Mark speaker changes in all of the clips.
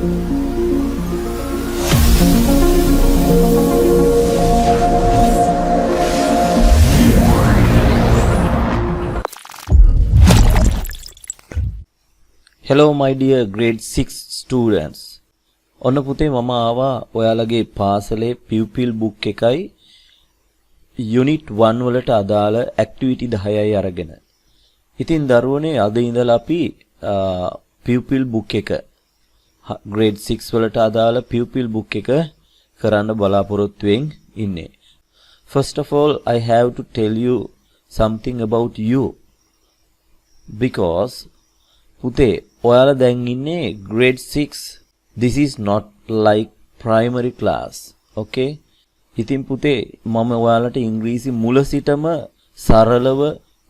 Speaker 1: Hello my dear grade 6 students. ඔන්න පුතේ මම ආවා ඔයාලගේ පාසලේ pupil book එකයි unit 1 වලට අදාළ activity 10යි අරගෙන. ඉතින් දරුවනේ අද ඉඳලා අපි pupil book එක grade 6 වලට අදාළ pupil book එක කරන්න බලාපොරොත්තු වෙමින් ඉන්නේ. First of all I have to tell you something about you because පුතේ ඔයාලා දැන් ඉන්නේ grade 6. This is not like primary class. Okay? ඉතින් පුතේ මම ඔයාලට ඉංග්‍රීසි මුල සිටම සරලව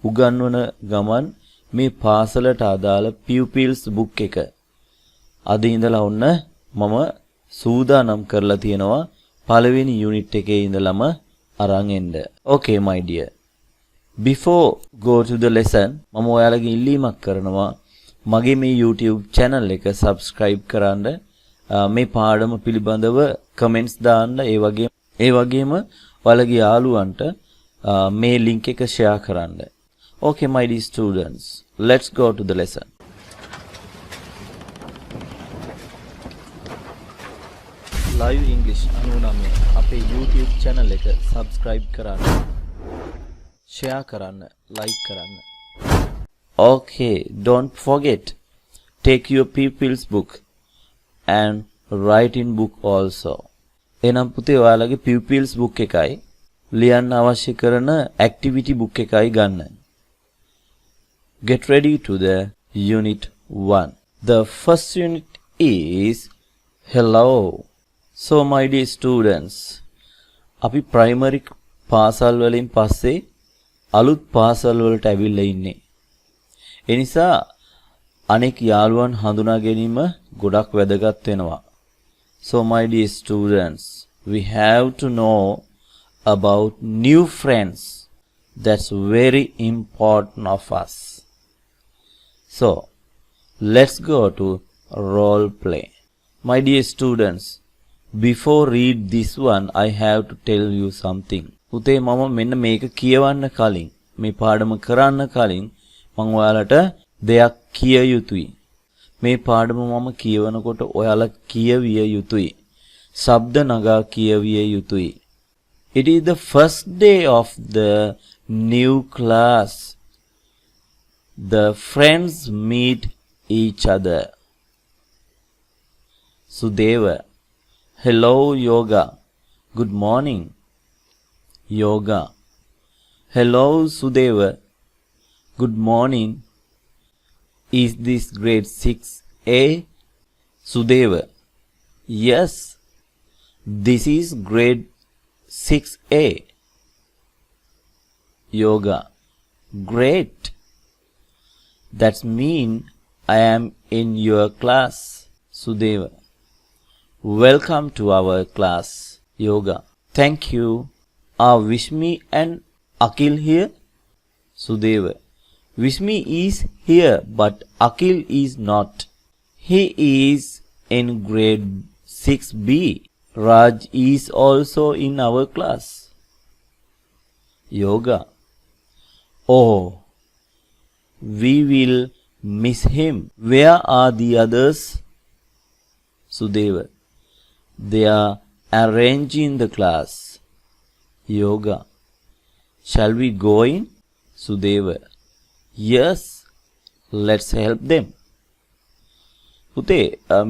Speaker 1: උගන්වන ගමන් මේ පාසලට අදාළ pupils book එක අද ඉඳලා ඔන්න මම සූදානම් කරලා තියෙනවා පළවෙනි unit එකේ ඉඳලම අරන් එන්න. Okay my dear. Before go to the lesson මම ඔයාලගෙන් ඉල්ලීමක් කරනවා මගේ මේ YouTube channel එක subscribe කරන්න මේ පාඩම පිළිබඳව comments දාන්න ඒ වගේම ඔයාලගේ යාළුවන්ට මේ link එක share කරන්න. Okay my dear students, let's go to the lesson. Live English 99 අපේ YouTube channel එක subscribe කරන්න, share කරන්න, like කරන්න. Okay, don't forget, take your pupils book and write in book also. එනම් පුතේ ඔයාලගේ pupils book එකයි ලියන්න අවශ්‍ය කරන activity book එකයි ගන්න. Get ready to the unit 1. The first unit is hello. So my dear students, අපි primary පාසල් වලින් පස්සේ අලුත් පාසල් වලට ඇවිල්ලා ඉන්නේ. එනිසා අනෙක් යාළුවන් හඳුනා ගැනීම ගොඩක් වැදගත් වෙනවා. So my dear students, we have to know about new friends. That's very important of us. So let's go to role play. My dear students, before read this one I have to tell you something. පුතේ මම මෙන්න මේක කියවන්න කලින් මේ පාඩම කරන්න කලින් මම ඔයාලට දෙයක් කිය යුතුයි. මේ පාඩම මම කියවනකොට ඔයාලා කියවිය යුතුයි. ශබ්ද නගා කියවිය යුතුයි. It is the first day of the new class. The friends meet each other. Sudeva. Hello Yoga. Good morning. Yoga. Hello Sudeva. Good morning. Is this grade 6A? Sudeva. Yes, this is grade 6A. Yoga. Great. That means I am in your class. Sudeva. Welcome to our class. Yoga. Thank you. Are Vishmi and Akil here? Sudeva. Vishmi is here, but Akil is not. He is in grade 6B. Raj is also in our class. Yoga. Oh, we will miss him. Where are the others? Sudeva. They are arranging the class. Yoga. Shall we go in? Sudeva. Yes, let's help them. පුතේ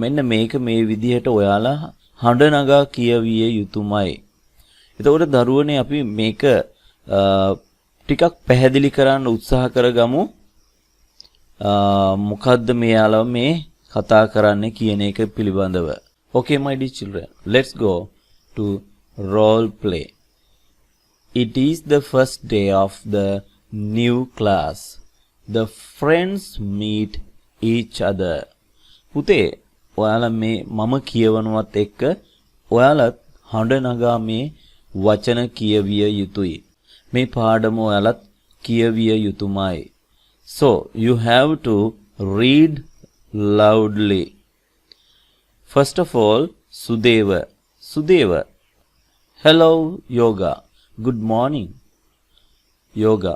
Speaker 1: මෙන්න මේක මේ විදිහට ඔයාලා හඬ නගා කියවිය යුතුමයි. එතකොට දරුවනේ අපි මේක ටිකක් පැහැදිලි කරන්න උත්සාහ කරගමු. මොකද්ද මෙයාලා මේ කතා කරන්නේ කියන එක පිළිබඳව. Okay my dear children, let's go to role play. It is the first day of the new class. The friends meet each other. පුතේ ඔයාලා මේ මම කියවනවත් එක්ක ඔයාලත් හඬ නගා මේ වචන කියවිය යුතුයි. මේ පාඩම ඔයාලත් කියවිය යුතුමයි. So you have to read loudly. First of all, Sudeva. Sudeva. Hello, Yoga. Good morning. Yoga.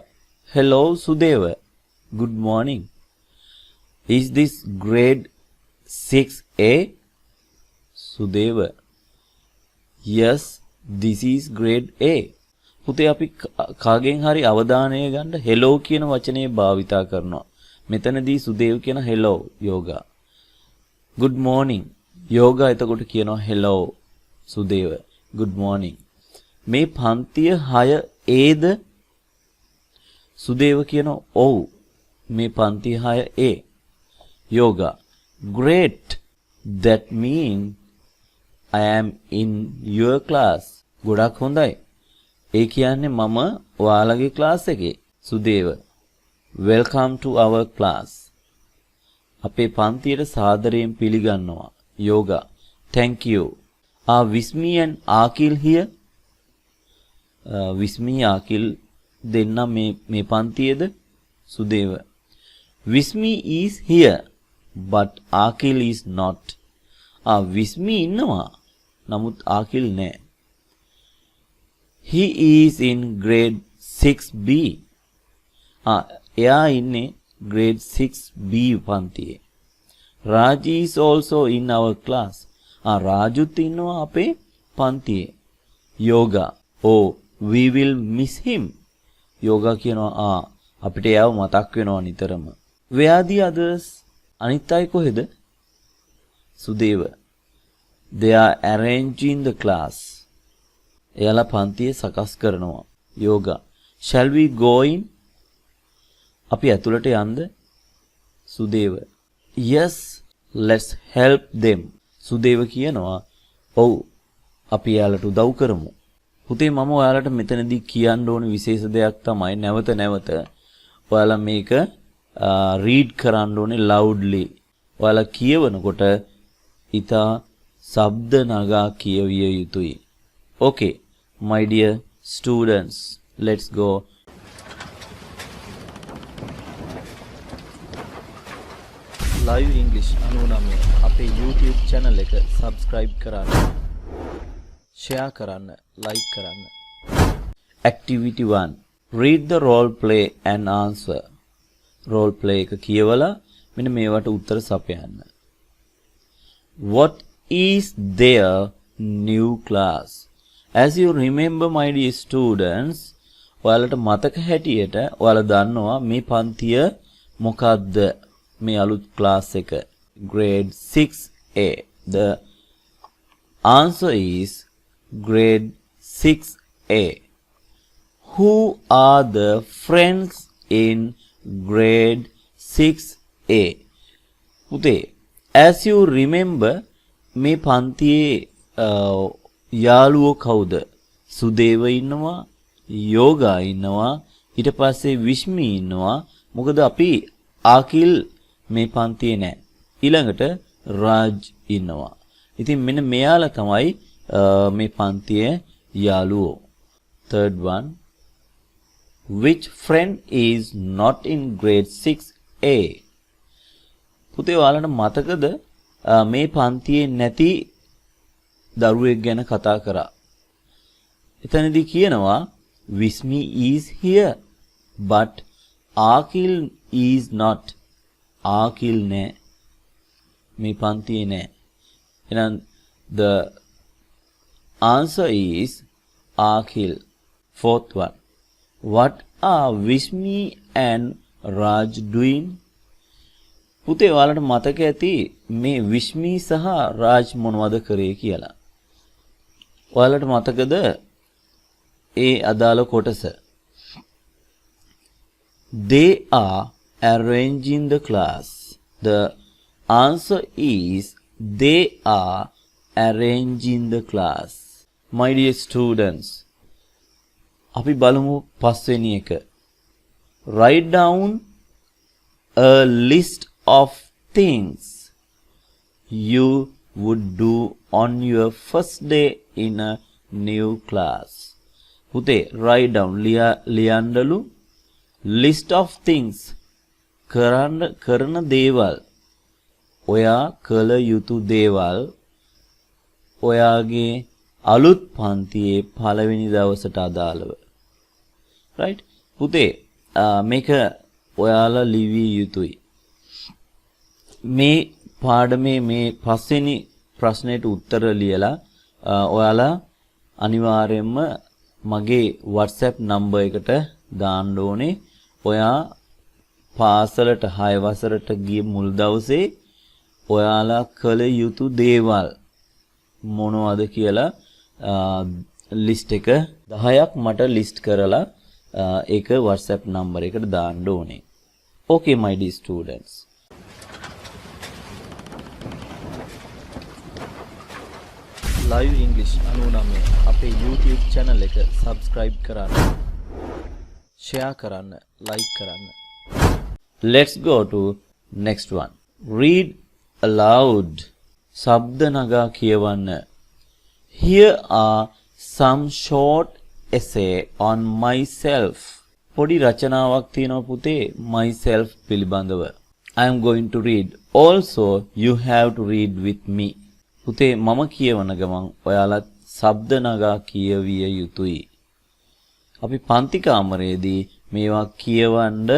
Speaker 1: Hello, Sudeva. Good morning. Is this grade 6A? Sudeva. Yes, this is grade A. පුතේ අපි කාගෙන් හරි අවධානය ගන්න hello කියන වචනේ භාවිතා කරනවා. මෙතනදී සුදේව් කියන hello yoga. Good morning. yoga එතකොට කියනවා hello සුදේව. Good morning. මේ පන්තිය 6Aද? සුදේව කියනවා ඔව්. මේ පන්තිය 6A. yoga. Great. That means I am in your class. ගොඩක් හොඳයි. ඒ කියන්නේ මම ඔයාලගේ ක්ලාස් එකේ. සුදේව. Welcome to our class. අපේ පන්තියට සාදරයෙන් පිළිගන්නවා. Yoga. Thank you. Are Vismi and Akil here? Vismi Akil දෙන්න මේ පන්තියේද? සුදේව. Vismi is here but Akil is not. Vismi ඉන්නවා. නමුත් Akil නෑ. He is in grade 6B. එයා ඉන්නේ grade 6B පන්තියේ. Raj is also in our class. රාජුත් ඉන්නවා අපේ පන්තියේ. Yoga. Oh, we will miss him. Yoga කියනවා අපිට එයාව මතක් වෙනවා නිතරම. Where are the others? අනිත් අය කොහෙද? සුදේව. They are arranging the class. එයාලා පන්තියේ සකස් කරනවා. Yoga. Shall we go in? අපි ඇතුළට යන්න? සුදේව. Yes, let's help them. සුදේව කියනවා ඔව් අපි එයාලට උදව් කරමු. පුතේ මම ඔයාලට මෙතනදී කියන්න ඕන විශේෂ දෙයක් තමයි නැවත නැවත ඔයාලා මේක රීඩ් කරන්න ඕනේ loudly. ඔයාලා කියවනකොට ඊට ශබ්ද නගා කියවිය යුතුයි. Okay. My dear students, let's go. Live English 99 අපේ YouTube channel එක subscribe කරන්න, share කරන්න, like කරන්න. Activity 1. Read the role play and answer. Role play එක කියවලා මෙන්න මේවට උත්තර සපයන්න. What is their new class? As you remember, my dear students, ඔයාලට මතක හැටියට ඔයාලා දන්නවා මේ පන්තිය මොකක්ද? මේ අලුත් ක්ලාස් එක grade 6A. The answer is grade 6A. Who are the friends in grade 6A? පුතේ, as you remember, මේ පන්තියේ යාළුවෝ කවුද? සුදේව ඉන්නවා, යෝගා ඉන්නවා, ඊට පස්සේ විශ්මි ඉන්නවා. මොකද අපි ආකිල් මේ පන්තියේ නැහැ. ඊළඟට රාජ් ඉන්නවා. ඉතින් මෙන්න මෙයාලා තමයි මේ පන්තියේ යාළුවෝ. Third one. Which friend is not in grade 6A? පුතේ ඔයාලට මතකද මේ පන්තියේ නැති දරුවෙක් ගැන කතා කරා. එතනදී කියනවා Vismi is here but Akil is not. Akil නෑ. මේ පන්තියේ නෑ. එහෙනම් the answer is Akil. Fourth one. What are Vismi and Raj doing? පුතේ ඔයාලට මතක ඇති මේ විශ්මි සහ රාජ් මොනවද කරේ කියලා. ඔයාලට මතකද ඒ අදාළ කොටස? They are arranging the class. The answer is they are arranging the class. My dear students, අපි බලමු පස්වෙනි එක. Write down a list of things you would do on your first day in a new class. පුතේ write down ලියන්නලු list of things කරන දේවල් ඔයා කළ යුතු දේවල් ඔයාගේ අලුත් පන්තියේ පළවෙනි දවසට අදාළව. right පුතේ මේක ඔයාලා ලිවිය යුතුයි. මේ පාඩමේ මේ පස්වෙනි ප්‍රශ්නෙට උත්තර ලියලා ඔයාලා අනිවාර්යයෙන්ම මගේ WhatsApp නම්බර් එකට දාන්න ඕනේ. ඔයා පාසලට 6 වසරට ගිය මුල් දවසේ ඔයාලා කළ යුතු දේවල් මොනවද කියලා ලිස්ට් එක 10ක් මට ලිස්ට් කරලා ඒක WhatsApp නම්බර් එකට දාන්න ඕනේ. Okay my dear students. live english 99 අපේ YouTube channel එක subscribe කරන්න, share කරන්න, like කරන්න. Let's go to next one. Read aloud. ශබ්ද නගා කියවන්න. Here are some short essay on myself. පොඩි රචනාවක් තියෙනවා පුතේ myself පිළිබඳව. I am going to read. Also you have to read with me. පුතේ මම කියවන ගමන් ඔයාලා ශබ්ද නගා කියවිය යුතුයි. අපි පන්ති කාමරයේදී මේවා කියවන්න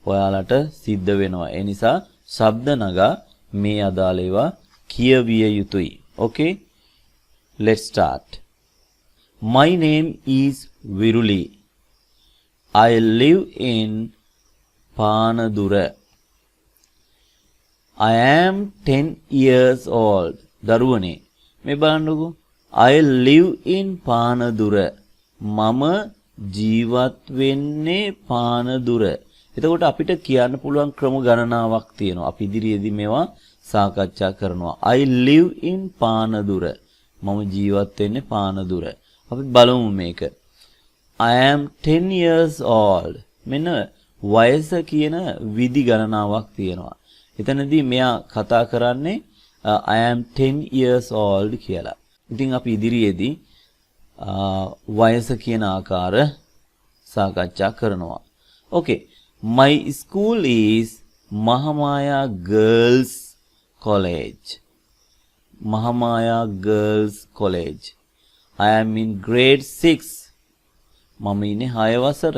Speaker 1: ඔයාලට සිද්ධ වෙනවා. ඒ නිසා ශබ්ද නගා මේ අදාළ ඒවා කියවිය යුතුයි. Okay? Let's start. My name is Viruli. I live in Panadura. I am 10 years old. දරුවනේ මේ බලන්නකෝ. I live in Panadura. මම ජීවත් වෙන්නේ පානදුර. එතකොට අපිට කියන්න පුළුවන් ක්‍රම ගණනාවක් තියෙනවා. අපි ඉදිරියේදී මේවා සාකච්ඡා කරනවා. I live in Panadura. මම ජීවත් වෙන්නේ පානදුර. අපි බලමු මේක. I am 10 years old. මෙන්න වයස කියන විදි ගණනාවක් තියෙනවා. එතනදී මෙයා කතා කරන්නේ I am 10 years old කියලා. ඉතින් අපි ඉදිරියේදී වයස කියන ආකාර සාකච්ඡා කරනවා. Okay. My school is Mahamaya Girls College. Mahamaya Girls College. I am in grade 6. මම ඉන්නේ 6 වසර.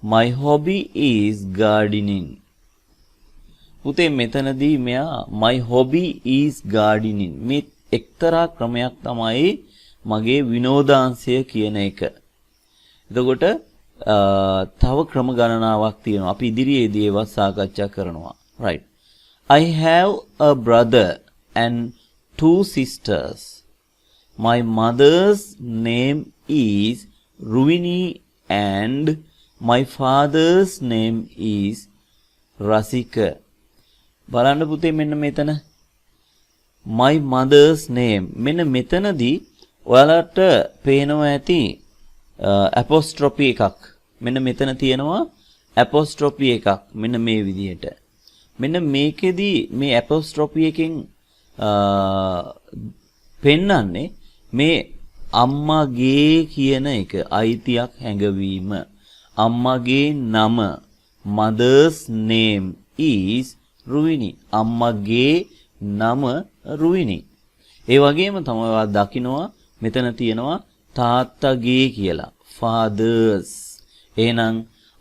Speaker 1: My hobby is gardening. පුතේ මෙතනදී මෙයා my hobby is gardening. මේ එක්තරා ක්‍රමයක් තමයි මගේ විනෝදාංශය කියන එක. එතකොට තව ක්‍රම ගණනාවක් තියෙනවා. අපි ඉදිරියේදී ඒවා සාකච්ඡා කරනවා. Right. I have a brother and 2 sisters. My mother's name is Ruvini and my father's name is Rasika. බලන්න පුතේ මෙන්න මෙතන my mother's name. මෙන්න මෙතනදී ඔයාලට පේනවා ඇති apostrophe එකක්. මෙන්න මෙතන තියෙනවා apostrophe එකක්. මෙන්න මේ විදිහට. මෙන්න මේකෙදී මේ apostrophe එකෙන් පෙන්වන්නේ මේ අම්මගේ කියන එක අයිතියක් හැඟවීම. අම්මගේ නම mother's name is රුවිනි. අම්මගේ නම රුවිනි. ඒ වගේම තමයි ඔයා දකිනවා මෙතන තියෙනවා තාත්තගේ කියලා fathers. එහෙනම්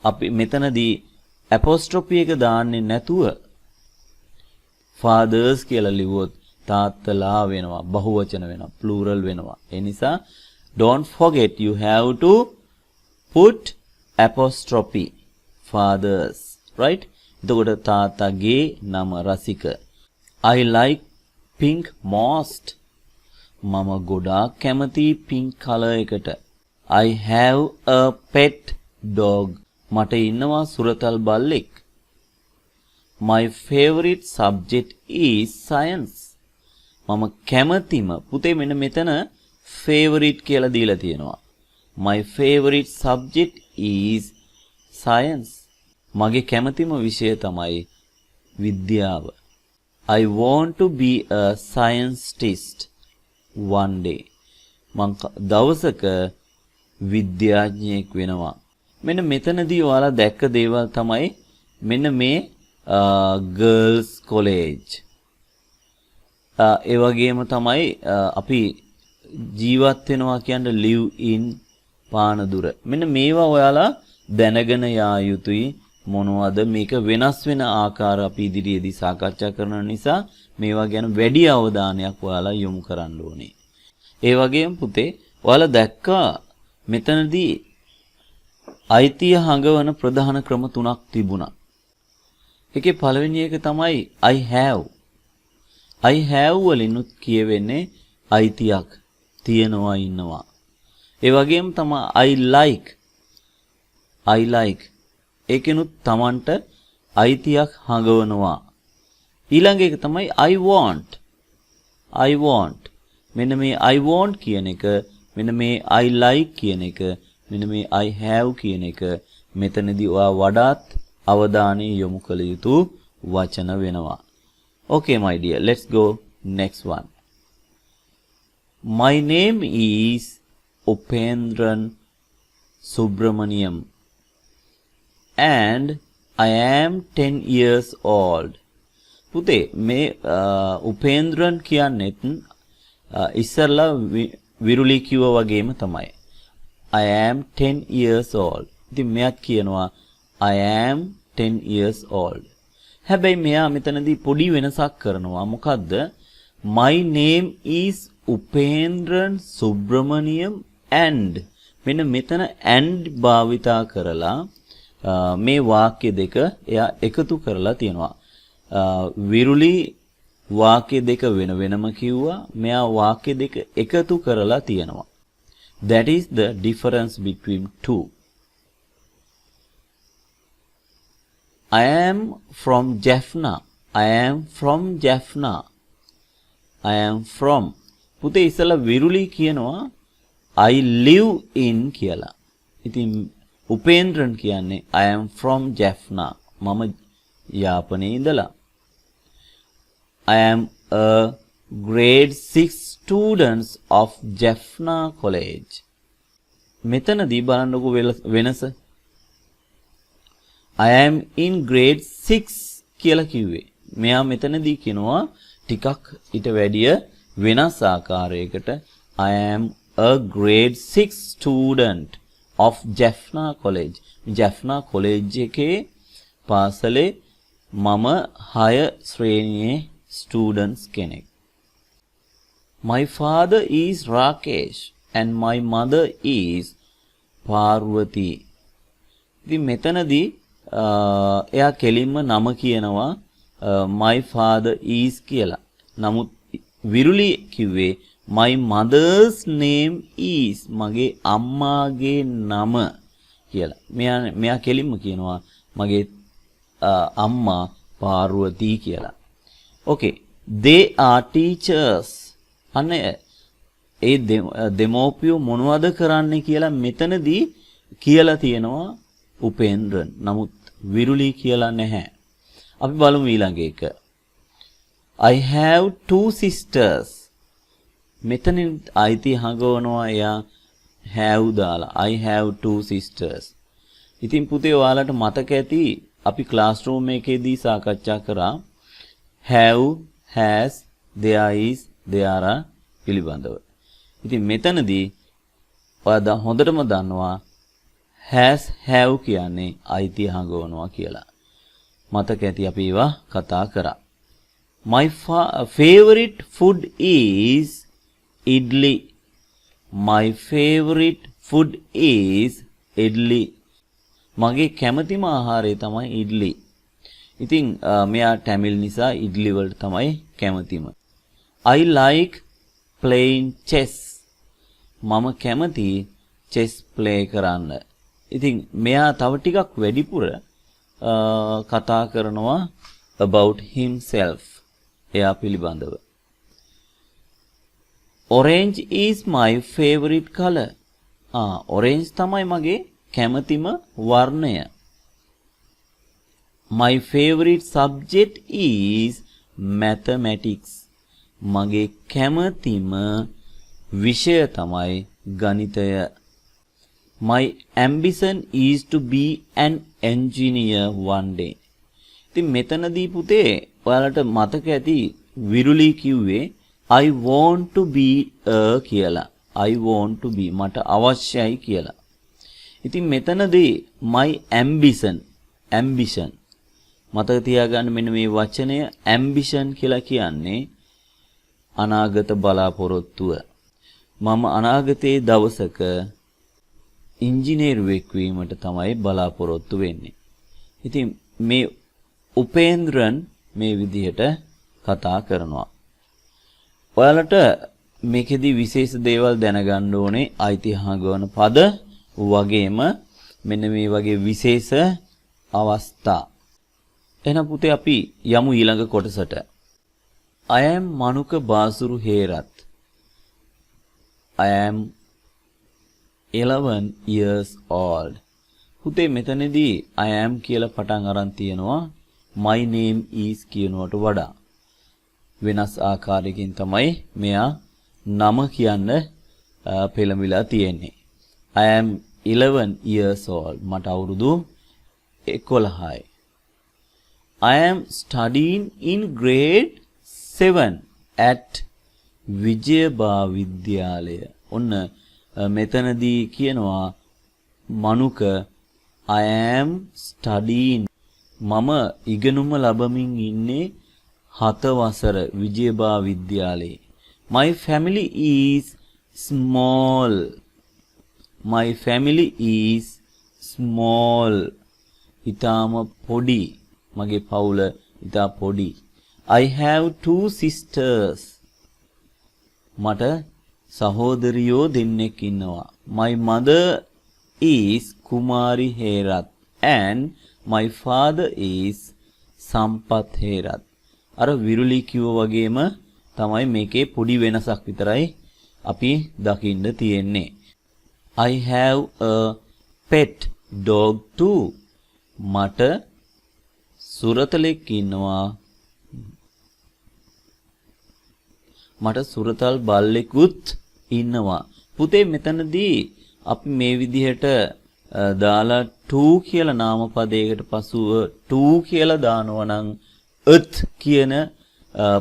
Speaker 1: අපි මෙතනදී apostrophe එක දාන්නේ නැතුව fathers කියලා ලිව්වොත් තාත්තලා වෙනවා, බහුවචන වෙනවා, plural වෙනවා. ඒ නිසා don't forget you have to put apostrophe fathers, right? එතකොට තාත්තගේ නම රසික. I like pink most. මම ගොඩාක් කැමති pink color එකට. I have a pet dog. මට ඉන්නවා සුරතල් බල්ලෙක්. My favorite subject is science. මම කැමතිම පුතේ මෙන්න මෙතන favorite කියලා දීලා තියෙනවා. My favorite subject is science. මගේ කැමතිම විෂය තමයි විද්‍යාව. I want to be a scientist one day. මං දවසක විද්‍යාඥයෙක් වෙනවා. මෙන්න මෙතනදී ඔයාලා දැක්ක දේවල් තමයි මෙන්න මේ girls college. ඒ වගේම තමයි අපි ජීවත් වෙනවා කියන්නේ live in පානදුර. මෙන්න මේවා ඔයාලා දැනගෙන යා යුතුයි. මොනවද මේක වෙනස් වෙන ආකාර අපි ඉදිරියේදී සාකච්ඡා කරන නිසා මේවා ගැන වැඩි අවධානයක් ඔයාලා යොමු කරන්න ඕනේ. ඒ වගේම පුතේ ඔයාලා දැක්කා මෙතනදී අයිතිය හඟවන ප්‍රධාන ක්‍රම තුනක් තිබුණා. ඒකේ පළවෙනි එක තමයි I have. I have වලිනුත් කියවෙන්නේ අයිතියක් තියනවා ඉන්නවා. ඒ වගේම තමයි I like. I like. ඒකෙනුත් Tamanට අයිතියක් හඟවනවා. ඊළඟ එක තමයි I want. I want. මෙන්න මේ I want කියන එක, මෙන්න මේ I like කියන එක, මෙන්න මේ I have කියන එක මෙතනදී ඔයා වඩාත් අවධානය යොමු කළ යුතු වචන වෙනවා. Okay my dear, let's go next one. My name is Upendran Subramaniam and I am 10 years old. පුතේ මේ උපේන්ද්‍රන් කියන්නේත් ඉස්සරලා විරුලි කිව්වා වගේම තමයි. I am 10 years old. ඉතින් මෙයාත් කියනවා I am 10 years old. හැබැයි මෙයා මෙතනදී පොඩි වෙනසක් කරනවා. මොකද්ද? My name is Upendran Subramaniam and මෙන්න මෙතන and භාවිතා කරලා මේ වාක්‍ය දෙක එයා එකතු කරලා තියෙනවා. විරුලි වාක්‍ය දෙක වෙන වෙනම කිව්වා. මෙයා වාක්‍ය දෙක එකතු කරලා තියෙනවා. That is the difference between two. I am from Jaffna. I am from Jaffna. I am from. පුතේ ඉස්සලා විරුලි කියනවා I live in කියලා. ඉතින් උපේන්ද්‍රන් කියන්නේ I am from Jaffna. මම යාපනයේ ඉඳලා. I am a grade 6 student of Jaffna College. මෙතනදී බලන්නකො වෙනස. I am in grade 6 කියලා කිව්වේ. මෙයා මෙතනදී කියනවා ටිකක් ඊට වැඩිය වෙනස් ආකාරයකට I am a grade 6 student of Jaffna College. Jaffna College එකේ පාසලේ මම 6 ශ්‍රේණියේ students කෙනෙක්. My father is Rakesh and my mother is Parvati. ඉතින් මෙතනදී එයා කෙලින්ම නම කියනවා my father is කියලා. නමුත් විරුලි කිව්වේ my mother's name is මගේ අම්මාගේ නම කියලා. මෙයා කෙලින්ම කියනවා මගේ අම්මා පාර්වතී කියලා. Okay, they are teachers. අනේ ඒ දෙමෝපියෝ මොනවද කරන්නේ කියලා මෙතනදී කියලා තියෙනවා උපේන්ද්‍රන්. නමුත් විරුලි කියලා නැහැ. අපි බලමු ඊළඟ එක. I have two sisters. මෙතනින් අයිති හඟවනවා එයා have දාලා. I have two sisters. ඉතින් පුතේ ඔයාලට මතක ඇති අපි ක්ලාස්රූම් එකේදී සාකච්ඡා කරා have, has, there is, there are පිළිබඳව. ඉතින් මෙතනදී ඔයා හොඳටම දන්නවා has, have කියන්නේ අයිති හඟවනවා කියලා. මතක ඇති අපි ඒවා කතා කරා. My favorite food is idli. My favorite food is idli. මගේ කැමතිම ආහාරය තමයි ඉඩ්ලි. ඉතින් මෙයා ටැමිල් නිසා ඉඩ්ලි වලට තමයි කැමතිම. I like playing chess. මම කැමති chess play කරන්න. ඉතින් මෙයා තව ටිකක් වැඩිපුර කතා කරනවා about himself. එයා පිළිබඳව. Orange is my favorite color. orange තමයි මගේ කැමතිම වර්ණය. My favorite subject is mathematics. මගේ කැමතිම විෂය තමයි ගණිතය. My ambition is to be an engineer one day. ඉතින් මෙතනදී පුතේ ඔයාලට මතක ඇති විරුලි කිව්වේ I want to be a කියලා. I want to be මට අවශ්‍යයි කියලා. ඉතින් මෙතනදී my ambition මතක තියාගන්න මෙන්න මේ වචනය ambition කියලා කියන්නේ අනාගත බලාපොරොත්තුව. මම අනාගතයේ දවසක ඉංජිනේරුවෙක් වීමට තමයි බලාපොරොත්තු වෙන්නේ. ඉතින් මේ උපේන්ද්‍රන් මේ විදිහට කතා කරනවා. ඔයාලට මේකෙදි විශේෂ දේවල් දැනගන්න ඕනේ ඓතිහාසික පද වගේම මෙන්න මේ වගේ විශේෂ අවස්ථා. එහෙනම් පුතේ අපි යමු ඊළඟ කොටසට. I am මනුක බාසුරු Herath. I am 11 years old. පුතේ මෙතනදී I am කියලා පටන් අරන් තියෙනවා my name is කියනවට වඩා. වෙනස් ආකාරයකින් තමයි මෙයා නම කියන්න පෙළඹිලා තියෙන්නේ. I am 11 years old. මට අවුරුදු 11යි. I am studying in grade 7 at Vijayaba විද්‍යාලය. ඔන්න මෙතනදී කියනවා මනුක I am studying මම ඉගෙනුම ලබමින් ඉන්නේ 7 වසර විජයබා විද්‍යාලයේ. My family is small. My family is small. ඊටම පොඩි. මගේ පවුල ඊටා පොඩි. I have 2 sisters. මට සහෝදරියෝ දෙන්නෙක් ඉන්නවා. My mother is Kumari Herath and my father is සම්පත් හේරත්. අර විරුලි කිව්ව වගේම තමයි මේකේ පොඩි වෙනසක් විතරයි අපි දකින්න තියෙන්නේ. I have a pet dog too. මට සුරතලෙක් ඉන්නවා. මට සුරතල් බල්ලෙකුත් ඉන්නවා. පුතේ මෙතනදී අපි මේ විදිහට දාලා to කියලා නාම පදයකට පසුව to කියලා දානවා නම් earth කියන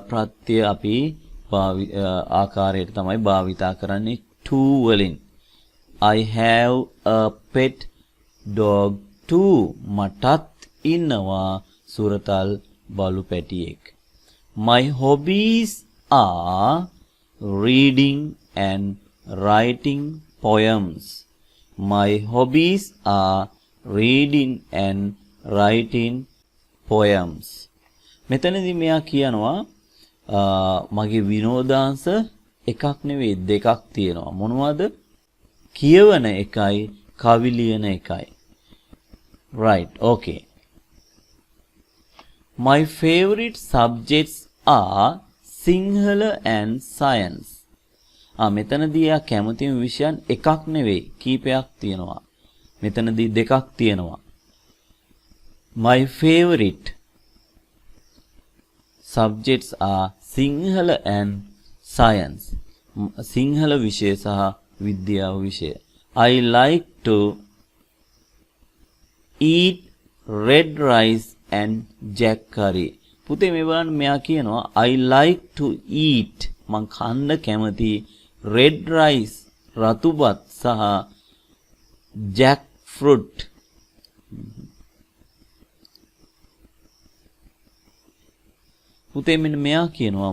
Speaker 1: ප්‍රත්‍ය අපි ආකාරයට තමයි භාවිතා කරන්නේ to වලින්. I have a pet dog too. මටත් ඉන්නවා සුරතල් බලු පැටියෙක්. My hobbies are reading and writing poems. My hobbies are reading and writing poems. මෙතනදී මෙයා කියනවා මගේ විනෝදාංශ එකක් නෙවෙයි දෙකක් තියෙනවා. මොනවද? කියවන එකයි කවි ලියන එකයි. Right, okay. My favorite subjects are Sinhala and science. මෙතනදී යා කැමතිම විෂයන් එකක් නෙවෙයි කීපයක් තියෙනවා. මෙතනදී දෙකක් තියෙනවා. My favorite subjects are Sinhala and science. Sinhala විෂය සහ විද්‍යාව විෂය. I like to eat red rice and jack curry. පුතේ මේ බලන්න මෙයා කියනවා I like to eat මං කන්න කැමති red rice රතුබත් සහ jack fruit. පුතේ මෙන්න මෙයා කියනවා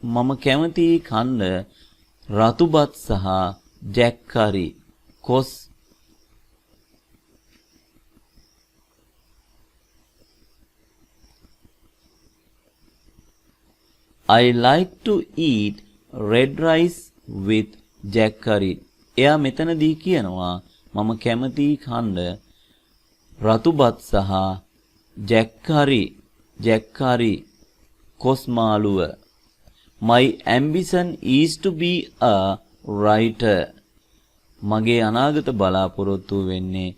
Speaker 1: මම කැමති කන්න රතුබත් සහ jack curry කොස්. I like to eat red rice with jack curry. එයා මෙතනදී කියනවා මම කැමති කන්න රතුබත් සහ jack curry කොස් මාළුව. My ambition is to be a writer. මගේ අනාගත බලාපොරොත්තු වෙන්නේ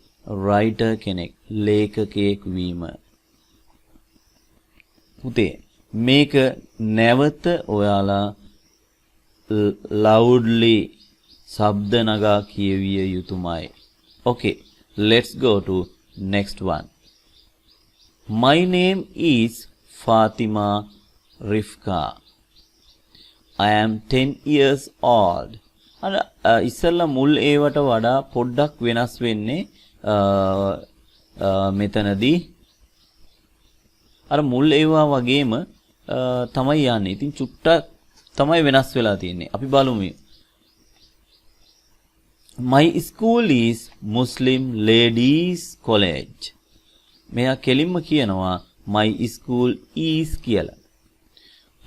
Speaker 1: writer කෙනෙක්, ලේඛකයෙක් වීම. පුතේ මේක නැවත ඔයාලා loudly ශබ්ද නගා කියවිය යුතුමයි. Okay, let's go to next one. My name is Fatima Rifka. I am 10 years old. අර ඉස්සෙල්ලා මුල් ඒවට වඩා පොඩ්ඩක් වෙනස් වෙන්නේ මෙතනදී අර මුල් ඒවා වගේම තමයි යන්නේ. ඉතින් චුට්ටක් තමයි වෙනස් වෙලා තියෙන්නේ. අපි බලමු. My school is Muslim Ladies College. මෙයා කෙලින්ම කියනවා my school is කියලා.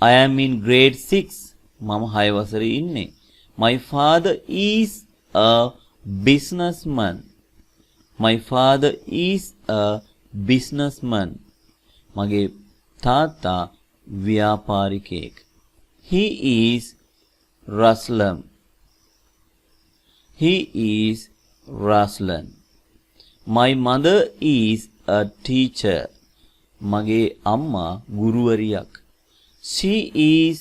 Speaker 1: I am in grade 6. මම 6 වසරේ ඉන්නේ. My father is a businessman. My father is a businessman. මගේ තාත්තා ව්‍යාපාරිකයෙක්. He is Ruslan. He is Ruslan. My mother is a teacher. මගේ අම්මා ගුරුවරියක්. She is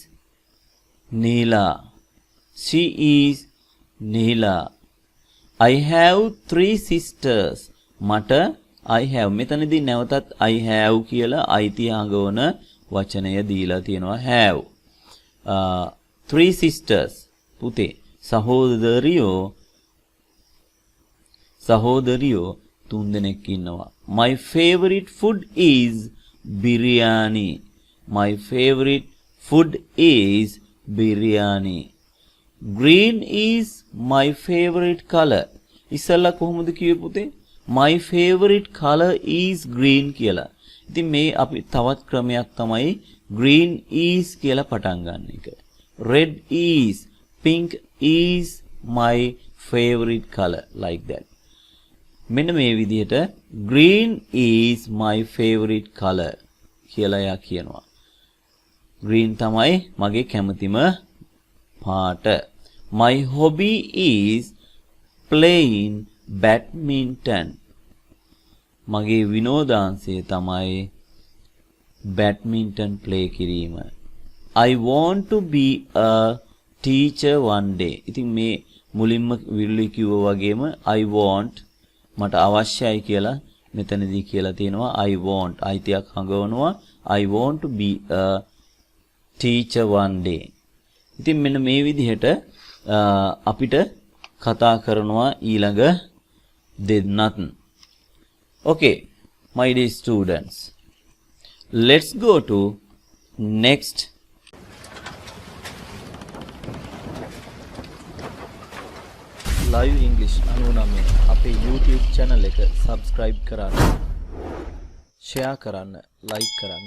Speaker 1: Neela. She is Neela. I have 3 sisters. මට I have මෙතනදී නැවතත් I have කියලා අයිතිය හඟවන වචනය දීලා තියෙනවා have. 3 sisters පුතේ සහෝදරියෝ 3 දෙනෙක් ඉන්නවා. My favorite food is biryani. My favorite food is biryani. Green is my favorite color. ඉස්සල්ලා කොහොමද කිව්වේ පුතේ? My favorite color is green කියලා. ඉතින් මේ අපි තවත් ක්‍රමයක් තමයි green is කියලා පටන් ගන්න එක. Red is, pink is my favorite color like that. මෙන්න මේ විදිහට green is my favorite color කියලා යා කියනවා. green තමයි මගේ කැමතිම පාට. My hobby is playing badminton. මගේ විනෝදාංශය තමයි badminton play කිරීම. I want to be a teacher one day. ඉතින් මේ මුලින්ම විරුලි කිව්වා වගේම I want මට අවශ්‍යයි කියලා මෙතනදී කියලා තියෙනවා I want අයිතියක් හඟවනවා I want to be a teacher one day. ඉතින් මෙන්න මේ විදිහට අපිට කතා කරනවා ඊළඟ දෙන්නත්. Okay, my dear students, let's go to next live English 99 අපේ YouTube channel එක subscribe කරන්න, share කරන්න, like කරන්න.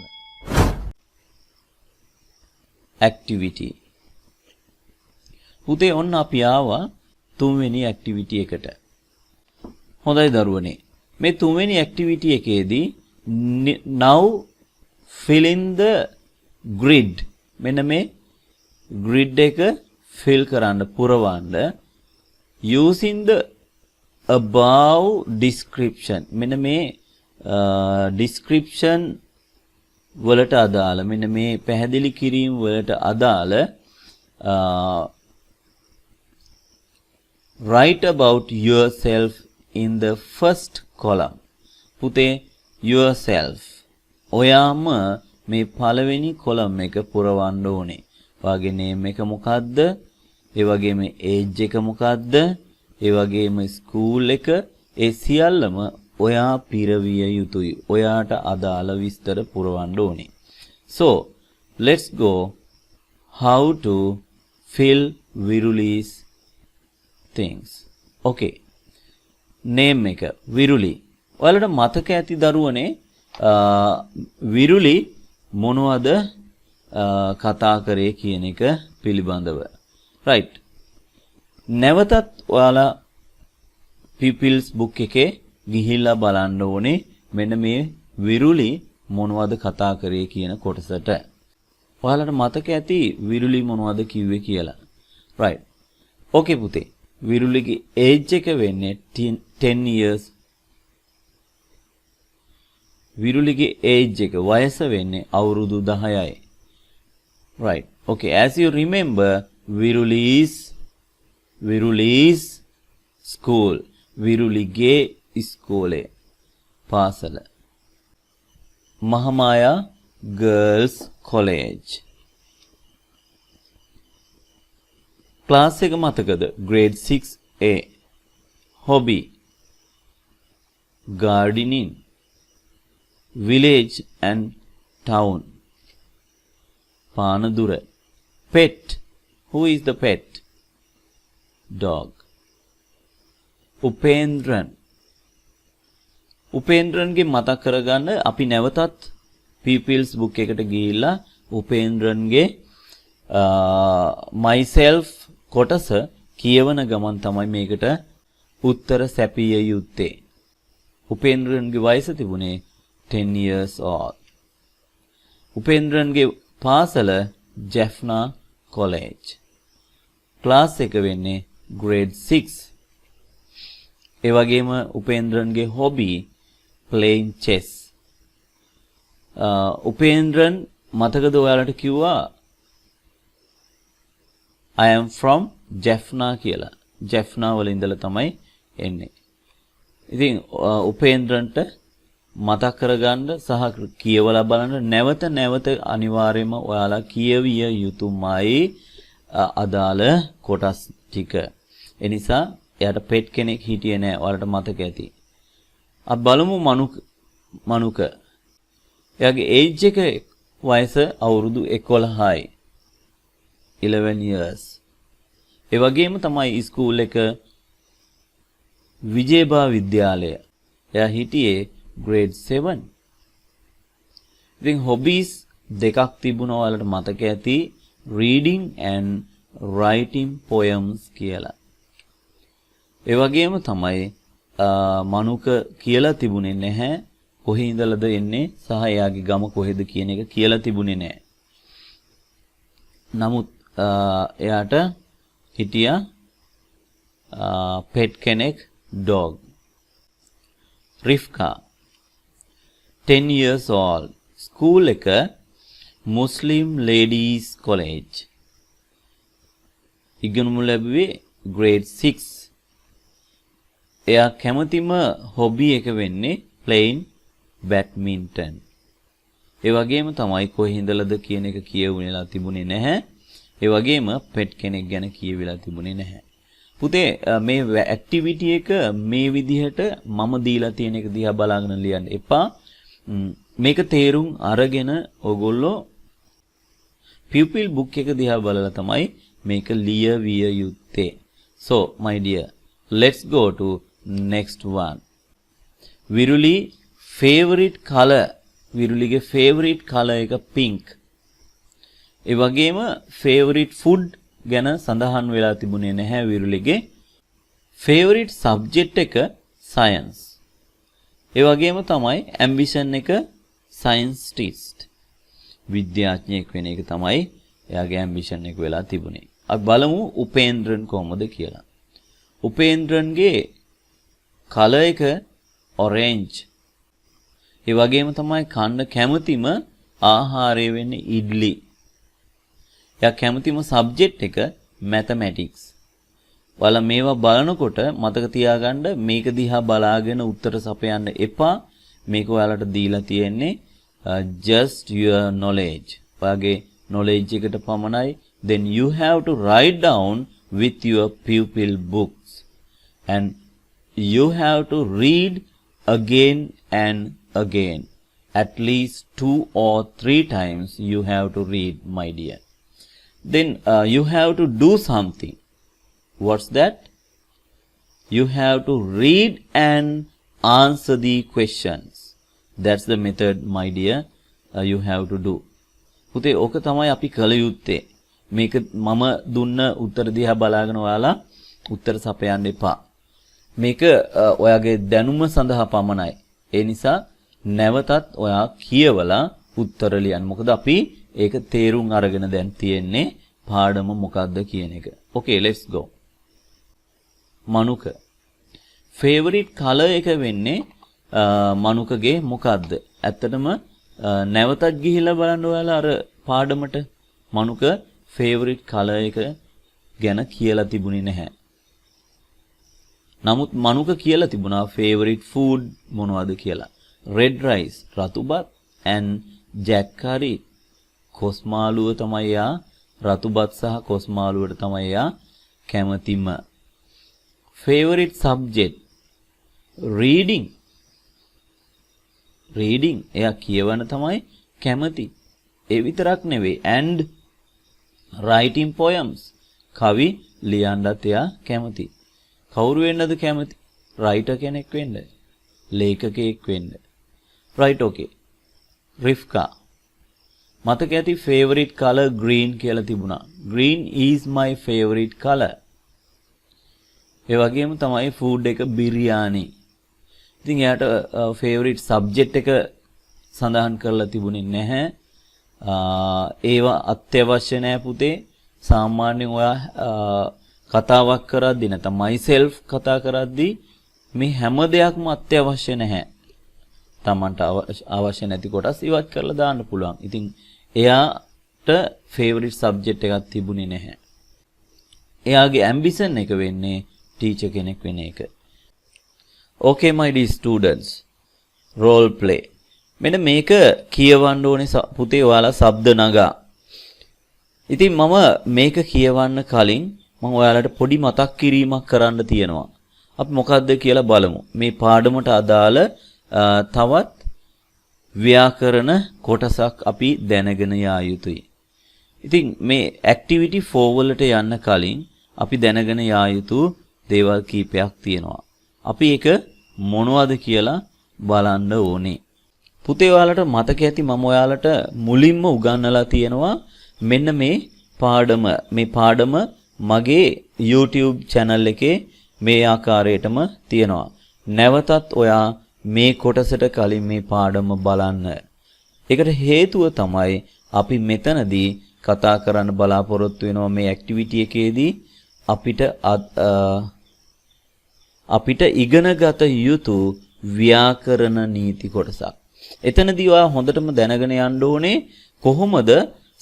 Speaker 1: Activity. පුතේ ඔන්න අපි ආවා තුන්වෙනි activity එකට. හොඳයි දරුවනේ. මේ තුන්වෙනි activity එකේදී now fill in the grid. මෙන්න මේ grid එක fill කරන්න පුරවන්න using the above description. මෙන්න මේ description වලට අදාළ මෙන්න මේ පැහැදිලි කිරීම වලට අදාළ write about yourself in the first column. පුතේ yourself ඔයාම මේ පළවෙනි කොලම් එක පුරවන්න ඕනේ. ඔයාගේ name එක මොකද්ද? ඒ වගේම age එක මොකද්ද? ඒ වගේම school එක ඒ සියල්ලම ඔයා පිරවිය යුතුයි. ඔයාට අදාළ විස්තර පුරවන්න ඕනේ. So, let's go how to fill Viruli's things. Okay. name එක විරුලි. ඔයාලට මතක ඇති දරුවනේ විරුලි මොනවද කතා කරේ කියන එක පිළිබඳව. right. නැවතත් ඔයාලා pupils book එකේ ගිහිල්ලා බලන්න ඕනේ මෙන්න මේ විරුලි මොනවද කතා කරේ කියන කොටසට. ඔයාලට මතක ඇති විරුලි මොනවද කිව්වේ කියලා. right. okay පුතේ. විරුලිගේ age එක වෙන්නේ 10 years. විරුලිගේ age එක වයස වෙන්නේ අවුරුදු 10යි. right. okay, as you remember Viruli's school. විරුලිගේ ඉස්කෝලේ පාසල. Mahamaya Girls College. ක්ලාස් එක මතකද? grade 6A. hobby, gardening, village and town. Panadura. pet. Who is the pet? Dog. උපේන්ද්‍රන්. උපේන්ද්‍රන්ගේ මතක් කරගන්න අපි නැවතත් pupils book එකට ගිහිල්ලා උපේන්ද්‍රන්ගේ myself කොටස කියවන ගමන් තමයි මේකට උත්තර සැපිය යුත්තේ. උපේන්ද්‍රන්ගේ වයස තිබුණේ 10 years old. උපේන්ද්‍රන්ගේ පාසල ජෙෆ්නා කොලෙජ්. ක්ලාස් එක වෙන්නේ grade 6. ඒ වගේම උපේන්ද්‍රන්ගේ hobby playing chess. උපේන්ද්‍රන් මතකද ඔයාලට කිව්වා I am from Jaffna කියලා. Jaffna වල ඉඳලා තමයි එන්නේ. ඉතින් උපේන්ද්‍රන්ට මතක් කරගන්න සහ කියවලා බලන්න නැවත නැවත අනිවාර්යයෙන්ම ඔයාලා කියවිය යුතුමයි අදාළ කොටස් ටික. ඒ නිසා එයාට පෙට් කෙනෙක් හිටියේ නෑ. ඔයාලට මතක ඇති. අපි බලමු මනුක. එයාගේ ඒජ් එක වයස අවුරුදු 11යි. 11 years. ඒ වගේම තමයි ස්කූල් එක විජේබා විද්‍යාලය. එයා හිටියේ grade 7. ඉතින් hobbies දෙකක් තිබුණා ඔයාලට මතක ඇති reading and writing poems කියලා. ඒ වගේම තමයි මනුක කියලා තිබුණේ නැහැ. කොහේ ඉඳලාද එන්නේ සහ එයාගේ ගම කොහෙද කියන එක කියලා තිබුණේ නැහැ. නමුත් එයාට හිටියා pet කෙනෙක් dog. රිෆ්කා 10 years old. ස්කූල් එක Muslim Ladies College. ඉගෙනුම ලැබුවේ grade 6. එයා කැමතිම hobby එක වෙන්නේ playing badminton. ඒ වගේම තමයි කොහේ ඉඳලාද කියන එක කියවුණේලා තිබුණේ නැහැ. ඒ වගේම pet කෙනෙක් ගැන කියවිලා තිබුණේ නැහැ. පුතේ මේ ඇක්ටිවිටි එක මේ විදිහට මම දීලා තියෙන එක දිහා බලාගෙන ලියන්න එපා. මේක තේරුම් අරගෙන ඔයගොල්ලෝ pupil book එක දිහා බලලා තමයි මේක ලියවිය යුත්තේ. So my dear, let's go to next one. විරුලි favorite color. විරුලිගේ favorite color එක pink. ඒ වගේම favorite food ගැන සඳහන් වෙලා තිබුණේ නැහැ විරුලිගේ. favorite subject එක science. ඒ වගේම තමයි ambition එක scientist. විද්‍යාඥයෙක් වෙන එක තමයි එයාගේ ambition එක වෙලා තිබුණේ. අපි බලමු උපේන්ද්‍රන් කොහොමද කියලා. උපේන්ද්‍රන්ගේ color එක orange. ඒ වගේම තමයි කන්න කැමතිම ආහාරය වෙන්නේ ඉඩ්ලි. එයා කැමතිම සබ්ජෙක්ට් එක mathematics. ඔයාලා මේවා බලනකොට මතක තියාගන්න මේක දිහා බලාගෙන උත්තර සපයන්න එපා. මේක ඔයාලට දීලා තියෙන්නේ just your knowledge. ඔයාගේ knowledge එකට පමණයි. Then you have to write down with your pupil books. And you have to read again and again. At least 2 or 3 times you have to read, my dear. Then you have to do something. What's that? You have to read and answer the questions. That's the method, my dear, you have to do. පුතේ ඕක තමයි අපි කළ යුත්තේ. මේක මම දුන්න උත්තර දිහා බලාගෙන ඔයාලා උත්තර සපයන්න එපා. මේක ඔයාගේ දැනුම සඳහා පමණයි. ඒ නිසා නැවතත් ඔයා කියවලා උත්තර ලියන්න. මොකද අපි ඒක තේරුම් අරගෙන දැන් තියෙන්නේ පාඩම මොකක්ද කියන එක. Okay, let's go. මනුක favorite color එක වෙන්නේ මනුකගේ මොකක්ද? ඇත්තටම නැවතත් ගිහිල්ලා බලන්න ඔයාලා අර පාඩමට මනුක favorite color එක ගැන කියලා තිබුණේ නැහැ. නමුත් මනුක කියලා තිබුණා favorite food මොනවද කියලා. red rice රතු බත් and jack curry කොස් මාළුව තමයි යා. රතු බත් සහ කොස් මාළුවට තමයි යා කැමැතිම. favorite subject reading. reading එයා කියවන තමයි කැමති. ඒ විතරක් නෙවෙයි and writing poems කවි ලියන්නත් එයා කැමති. කවුරු වෙන්නද කැමති? writer කෙනෙක් වෙන්න. ලේඛකයෙක් වෙන්න. right okay. රිෆ්කා මතක ඇති favorite color green කියලා තිබුණා. green is my favorite color. ඒ වගේම තමයි food එක බිරියානි. ඉතින් එයාට favorite subject එක සඳහන් කරලා තිබුණේ නැහැ. ඒවා අත්‍යවශ්‍ය නැහැ පුතේ. සාමාන්‍යයෙන් ඔයා කතාවක් කරද්දී නැත්නම් myself කතා කරද්දී මේ හැම දෙයක්ම අත්‍යවශ්‍ය නැහැ. තමන්ට අවශ්‍ය නැති කොටස් ඉවත් කරලා දාන්න පුළුවන්. ඉතින් එයාට favorite subject එකක් තිබුණේ නැහැ. එයාගේ ambition එක වෙන්නේ teacher කෙනෙක් වෙන එක. Okay my dear students, role play. මෙන්න මේක කියවන්න ඕනේ පුතේ ඔයාලා ශබ්ද නගා. ඉතින් මම මේක කියවන්න කලින් මම ඔයාලට පොඩි මතක් කිරීමක් කරන්න තියෙනවා. අපි මොකද්ද කියලා බලමු. මේ පාඩමට අදාළ තවත් ව්‍යාකරණ කොටසක් අපි දැනගෙන යා යුතුයි. ඉතින් මේ activity 4 වලට යන්න කලින් අපි දැනගෙන යා යුතු දේවල් කීපයක් තියෙනවා. අපි ඒක මොනවද කියලා බලන්න ඕනේ. පුතේ ඔයාලට මතක ඇති මම ඔයාලට මුලින්ම උගන්වලා තියෙනවා මෙන්න මේ පාඩම මගේ YouTube channel එකේ මේ ආකාරයටම තියෙනවා. නැවතත් ඔයා මේ කොටසට කලින් මේ පාඩම බලන්න. ඒකට හේතුව තමයි අපි මෙතනදී කතා කරන්න බලාපොරොත්තු වෙනවා මේ ඇක්ටිවිටි එකේදී අපිට ඉගෙනගත යුතු ව්‍යාකරණ නීති කොටසක්. එතනදී ඔයා හොඳටම දැනගෙන යන්න ඕනේ කොහොමද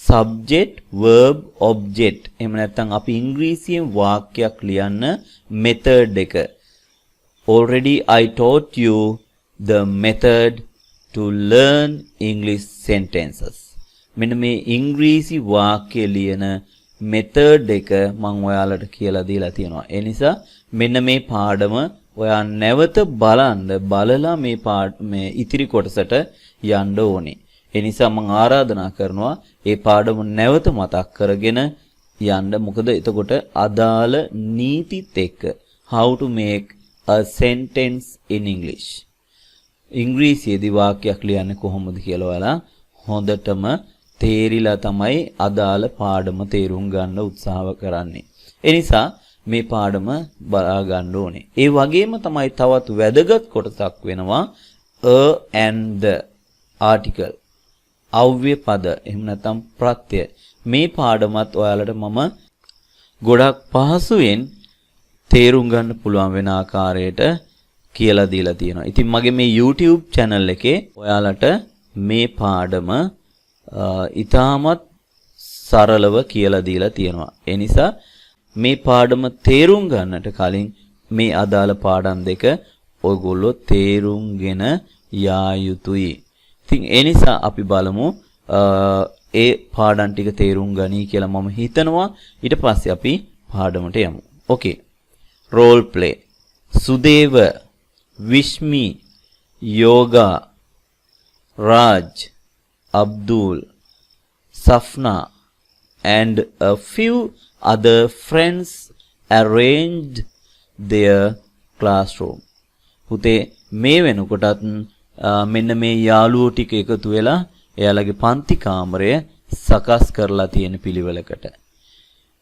Speaker 1: subject verb object එහෙම නැත්නම් අපි ඉංග්‍රීසියෙන් වාක්‍යයක් ලියන්න method එක. Already I taught you the method to learn English sentences. මෙන්න මේ ඉංග්‍රීසි වාක්‍ය ලියන method එක මම ඔයාලට කියලා දීලා තියෙනවා. ඒ නිසා මෙන්න මේ පාඩම ඔයා නැවත බලලා මේ ඉතිරි කොටසට යන්න ඕනේ. ඒ නිසා මම ආරාධනා කරනවා මේ පාඩම නැවත මතක් කරගෙන යන්න. මොකද එතකොට අදාළ නීතිත් එක්ක how to make a sentence in English. ඉංග්‍රීසියේදී වාක්‍යයක් ලියන්නේ කොහොමද කියලා ඔයාලා හොඳටම තේරිලා තමයි අදාළ පාඩම තේරුම් ගන්න උත්සාහ කරන්නේ. ඒ නිසා මේ පාඩම බලා ගන්න ඕනේ. ඒ වගේම තමයි තවත් වැදගත් කොටසක් වෙනවා a and the article. අව්‍ය පද එහෙම නැත්නම් ප්‍රත්‍ය. මේ පාඩමත් ඔයාලට මම ගොඩක් පහසුවෙන් තේරුම් ගන්න පුළුවන් වෙන ආකාරයට කියලා දීලා තියෙනවා. ඉතින් මගේ මේ YouTube channel එකේ ඔයාලට මේ පාඩම ඉතාමත් සරලව කියලා දීලා තියෙනවා. ඒ නිසා මේ පාඩම තේරුම් ගන්නට කලින් මේ අදාළ පාඩම් දෙක ඔයගොල්ලෝ තේරුම්ගෙන යා යුතුයි. ඉතින් ඒ නිසා අපි බලමු ඒ පාඩම් ටික තේරුම් ගනී කියලා මම හිතනවා. ඊට පස්සේ අපි පාඩමට යමු. Okay. Role play. Sudeva, Vishmi, Yoga, Raj, Abdul, Safna and a few other friends arranged their classroom. පුතේ මේ වෙනකොටත් මෙන්න මේ යාළුවෝ ටික එකතු වෙලා එයාලගේ පන්ති කාමරය සකස් කරලා තියෙන පිළිවෙලකට.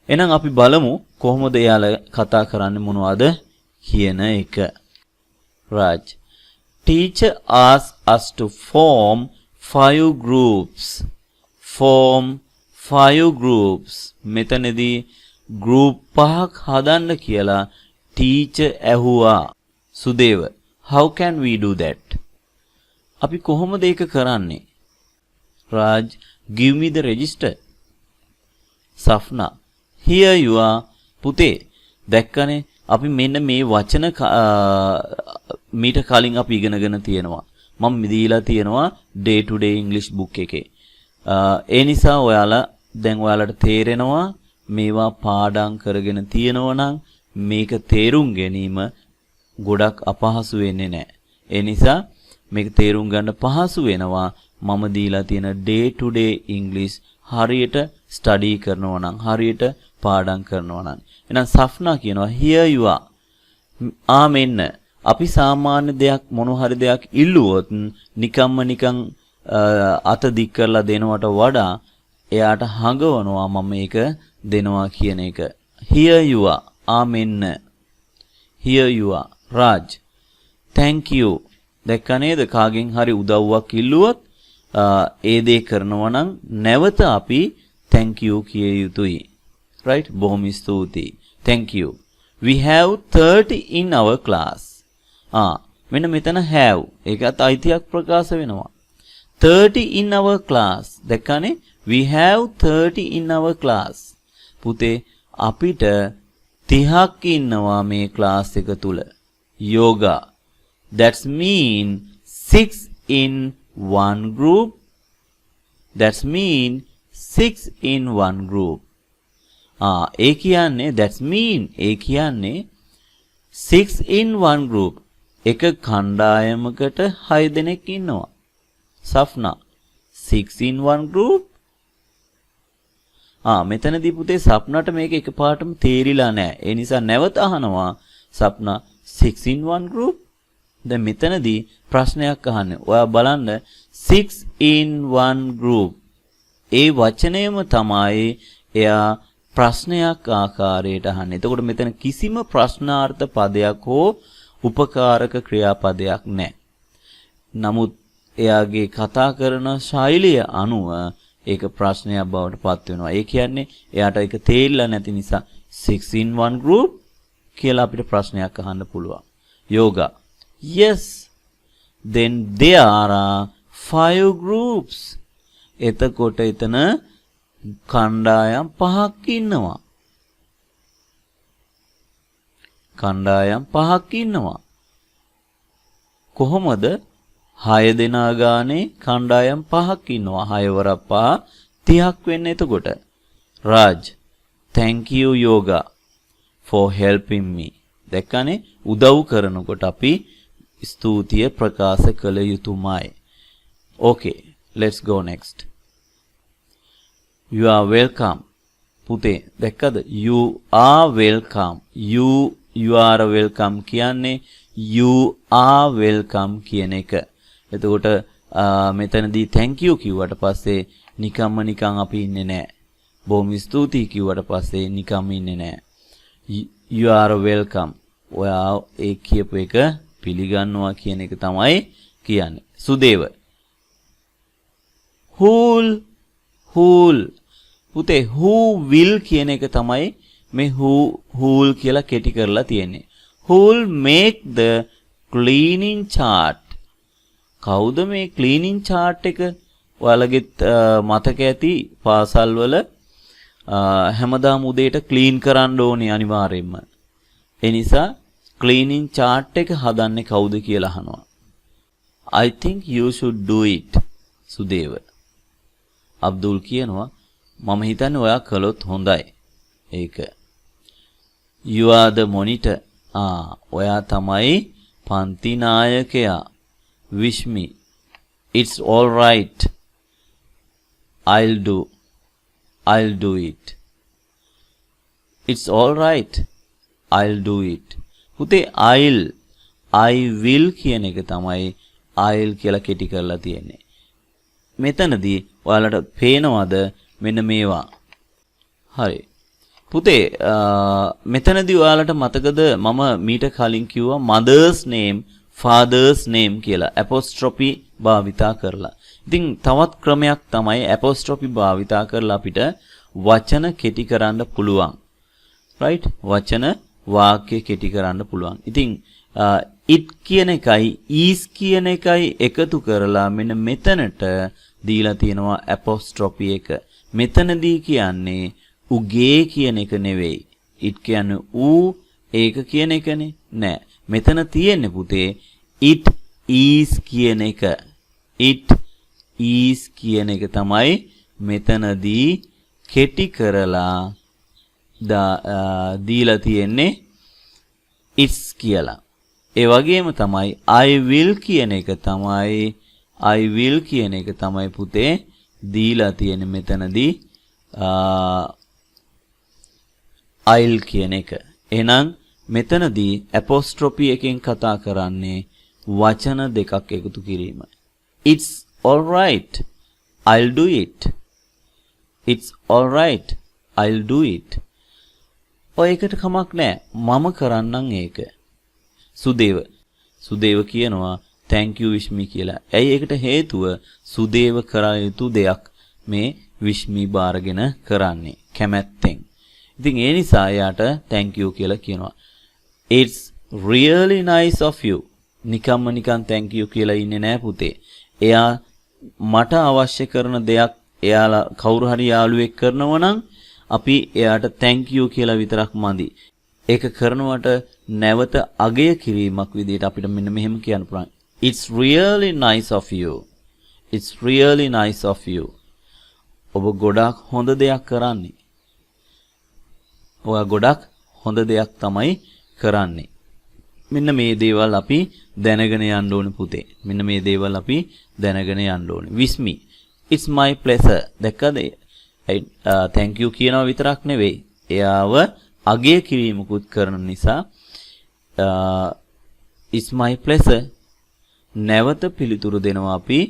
Speaker 1: එහෙනම් අපි බලමු කොහොමද එයාලා කතා කරන්නේ මොනවද කියන එක. Raj, teacher asked us to form 5 groups. Form 5 groups. මෙතනදී group 5ක් හදන්න කියලා teacher ඇහුවා. Sudeva, how can we do that? අපි කොහොමද ඒක කරන්නේ? Raj, give me the register. Safna, here you are. පුතේ දැක්කනේ අපි මෙන්න මේ වචන මීට කලින් අපි ඉගෙනගෙන තියෙනවා. මම දීලා තියෙනවා day to day English book එකේ. ඒ නිසා ඔයාලට තේරෙනවා මේවා පාඩම් කරගෙන තියෙනවා නම් මේක තේරුම් ගැනීම ගොඩක් අපහසු වෙන්නේ නැහැ. ඒ නිසා මේක තේරුම් ගන්න පහසු වෙනවා මම දීලා තියෙන day to day English හරියට ස්ටඩි කරනවා නම් හරියට පාඩම් කරනවා නම්. එහෙනම් සෆ්නා කියනවා here you are. මෙන්න අපි සාමාන්‍ය දෙයක් මොන හරි දෙයක් ඉල්ලුවොත් නිකන් අත දික් කරලා දෙනවට වඩා එයාට හඟවනවා මම මේක දෙනවා කියන එක. here you are. මෙන්න here you are. Raj, thank you. දැක්ක නේද කාගෙන් හරි උදව්වක් ඉල්ලුවොත් ඒ දේ කරනවා නම් නැවත අපි thank you කිය යුතුයි. right? බොහොම ස්තුතියි. thank you. We have 30 in our class. මෙන්න මෙතන have ඒකත් අයිතියක් ප්‍රකාශ වෙනවා. 30 in our class. දැක්කනේ we have 30 in our class. පුතේ අපිට 30ක් ඉන්නවා මේ ක්ලාස් එක තුල. yoga. That's mean 6 in one group. That's mean 6 in one group. ඒ කියන්නේ that's mean ඒ කියන්නේ 6 in one group. එක කණ්ඩායමකට 6 දෙනෙක් ඉන්නවා. සෆ්නා 6 in one group. මෙතනදී පුතේ සප්නාට මේක එකපාරටම තේරිලා නැහැ. ඒ නිසා නැවත අහනවා සප්නා 6 in one group. දැන් මෙතනදී ප්‍රශ්නයක් අහන්නේ. ඔයා බලන්න 6 in one group. ඒ වචනයම තමයි එයා ප්‍රශ්නයක් ආකාරයට අහන්නේ. එතකොට මෙතන කිසිම ප්‍රශ්නාර්ථ පදයක් හෝ උපකාරක ක්‍රියාපදයක් නැහැ. නමුත් එයාගේ කතා කරන ශෛලිය අනුව ඒක ප්‍රශ්නයක් බවට පත් වෙනවා. ඒ කියන්නේ එයාට ඒක තේරිලා නැති නිසා 6 in one group කියලා අපිට ප්‍රශ්නයක් අහන්න පුළුවන්. yoga. Yes. Then there are 5 groups. එතකොට එතන කණ්ඩායම් 5ක් ඉන්නවා. කණ්ඩායම් 5ක් ඉන්නවා. කොහොමද? 6 දෙනා ගානේ කණ්ඩායම් 5ක් ඉන්නවා. 6 වරක් 5 30ක් වෙන්නේ එතකොට. Raj, thank you yoga for helping me. දැක්කනේ උදව් කරනකොට අපි ස්තුතිය ප්‍රකාශ කළ යුතුමයි. Okay, let's go next. You are welcome. පුතේ දැක්කද? You are welcome. You are welcome කියන්නේ you are welcome කියන එක. එතකොට මෙතනදී thank you කිව්වට පස්සේ නිකන් අපි ඉන්නේ නැහැ. බොහොම ස්තුතියි කිව්වට පස්සේ නිකම්ම ඉන්නේ නැහැ. You are welcome. ඔයා ඒ කියපු එක පිළිගන්නවා කියන එක තමයි කියන්නේ. සුදේව. Who'll පුතේ who will කියන එක තමයි මේ who'll කියලා කෙටි කරලා තියෙන්නේ. Who'll make the cleaning chart? කවුද මේ cleaning chart එක? ඔයාලගෙත් මතක ඇති පාසල් වල හැමදාම උදේට ක්ලීන් කරන්න ඕනේ අනිවාර්යයෙන්ම. ඒ නිසා cleaning chart එක හදන්නේ කවුද කියලා අහනවා. I think you should do it. සුදේව. Abdul කියනවා මම හිතන්නේ ඔයා කළොත් හොඳයි. ඒක. You are the monitor. ඔයා තමයි පන්ති නායකයා. Wish me. It's all right. I'll do it. It's all right. I'll do it. පුතේ I will කියන එක තමයි I'll කියලා කෙටි කරලා තියෙන්නේ. මෙතනදී ඔයාලට පේනවද මෙන්න මේවා? හරි. පුතේ මෙතනදී ඔයාලට මතකද මම මීට කලින් කිව්වා mother's name father's name කියලා apostrophe භාවිතා කරලා. ඉතින් තවත් ක්‍රමයක් තමයි apostrophe භාවිතා කරලා අපිට වචන කෙටි කරන්න පුළුවන්. right? වචන වාක්‍ය කෙටි කරන්න පුළුවන්. ඉතින් it කියන එකයි is කියන එකයි එකතු කරලා මෙන්න මෙතනට දීලා තියෙනවා apostrophe එක. මෙතනදී කියන්නේ උගේ කියන එක නෙවෙයි. it කියන්නේ ඌ ඒක කියන එකනේ. නෑ. මෙතන තියෙන්නේ පුතේ it is කියන එක. it is කියන එක තමයි මෙතනදී කෙටි කරලා දීලා තියෙන්නේ it's කියලා. ඒ වගේම තමයි I will කියන එක තමයි පුතේ දීලා තියෙන්නේ මෙතනදී I'll කියන එක. එහෙනම් මෙතනදී apostrophe එකෙන් කතා කරන්නේ වචන දෙකක් එකතු කිරීමයි. It's all right. I'll do it. It's all right. I'll do it. ඔය එකට කමක් නැහැ. මම කරන්නම් ඒක. සුදේව කියනවා thank you wish me කියලා. ඇයි ඒකට හේතුව සුදේව කරා යුතු දෙයක් මේ wish me බාරගෙන කරන්නේ කැමැත්තෙන්. ඉතින් ඒ නිසා එයාට thank you කියලා කියනවා. It's really nice of you. නිකන් thank you කියලා ඉන්නේ නෑ පුතේ. එයා මට අවශ්‍ය කරන දෙයක් එයාලා කවුරු හරි යාළුවෙක් කරනවා නම් අපි එයාට thank you කියලා විතරක් මදි. ඒක කරනවට නැවත අගය කිරීමක් විදිහට අපිට මෙන්න මෙහෙම කියන්න පුළුවන්. It's really nice of you. It's really nice of you. ඔබ ගොඩක් හොඳ දෙයක් කරන්නේ. ඔයා ගොඩක් හොඳ දෙයක් තමයි කරන්නේ. මෙන්න මේ දේවල් අපි දැනගෙන යන්න ඕනේ පුතේ. මෙන්න මේ දේවල් අපි දැනගෙන යන්න ඕනේ. Wish me. It's my pleasure. දැක්කද? thank you කියනවා විතරක් නෙවෙයි. එයාව අගය කිරීමකුත් කරන නිසා it's my pleasure නැවත පිළිතුරු දෙනවා අපි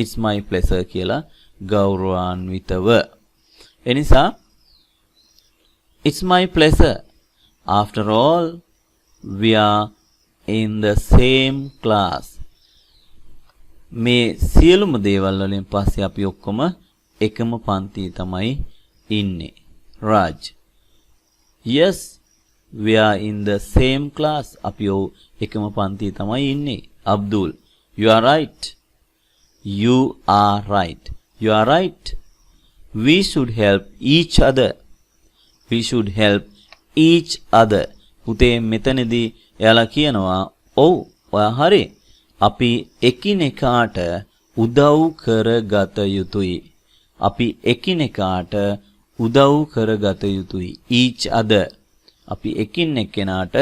Speaker 1: it's my pleasure කියලා ගෞරවාන්විතව. එනිසා it's my pleasure. After all, we are in the same class. මේ සියලුම දේවල් වලින් පස්සේ අපි ඔක්කොම එකම පන්තියේ තමයි ඉන්නේ. Raj. Yes, we are in the same class. අපි එකම පන්තියේ තමයි ඉන්නේ. Abdul. You are right. You are right. You are right. We should help each other. We should help each other. පුතේ මෙතනදී එයාලා කියනවා ඔව් ඔයා හරි. අපි එකිනෙකාට උදව් කරගත යුතුයි. අපි එකිනෙකාට උදව් කරගත යුතුයි. each other. අපි එකින් එක්කෙනාට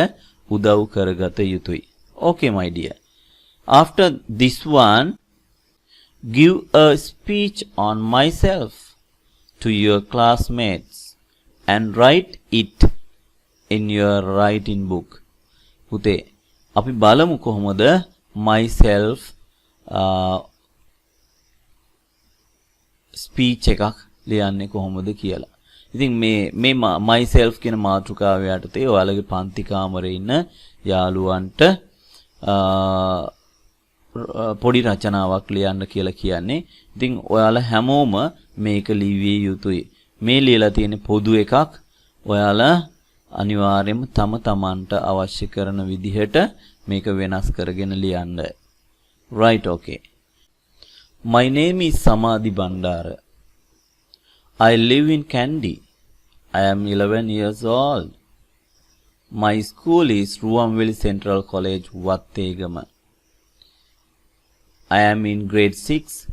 Speaker 1: උදව් කරගත යුතුයි. Okay my dear. After this one, give a speech on myself to your classmates and write it in your writing book. පුතේ අපි බලමු කොහොමද myself ස්පීච් එකක් ලියන්නේ කොහොමද කියලා. ඉතින් මේ myself කියන මාතෘකාව යටතේ ඔයාලගේ පන්ති කාමරේ ඉන්න යාළුවන්ට පොඩි රචනාවක් ලියන්න කියලා කියන්නේ. ඉතින් ඔයාලා හැමෝම මේක ලිවිය යුතුයි. මේ ලියලා තියෙන පොදු එකක්. ඔයාලා අනිවාර්යයෙන්ම තම තමන්ට අවශ්‍ය කරන විදිහට මේක වෙනස් කරගෙන ලියන්න. Right, okay. My name is Samadhi Bandara. I live in Kandy. I am 11 years old. My school is Ruwanveli Central College, Wattegama. I am in grade 6.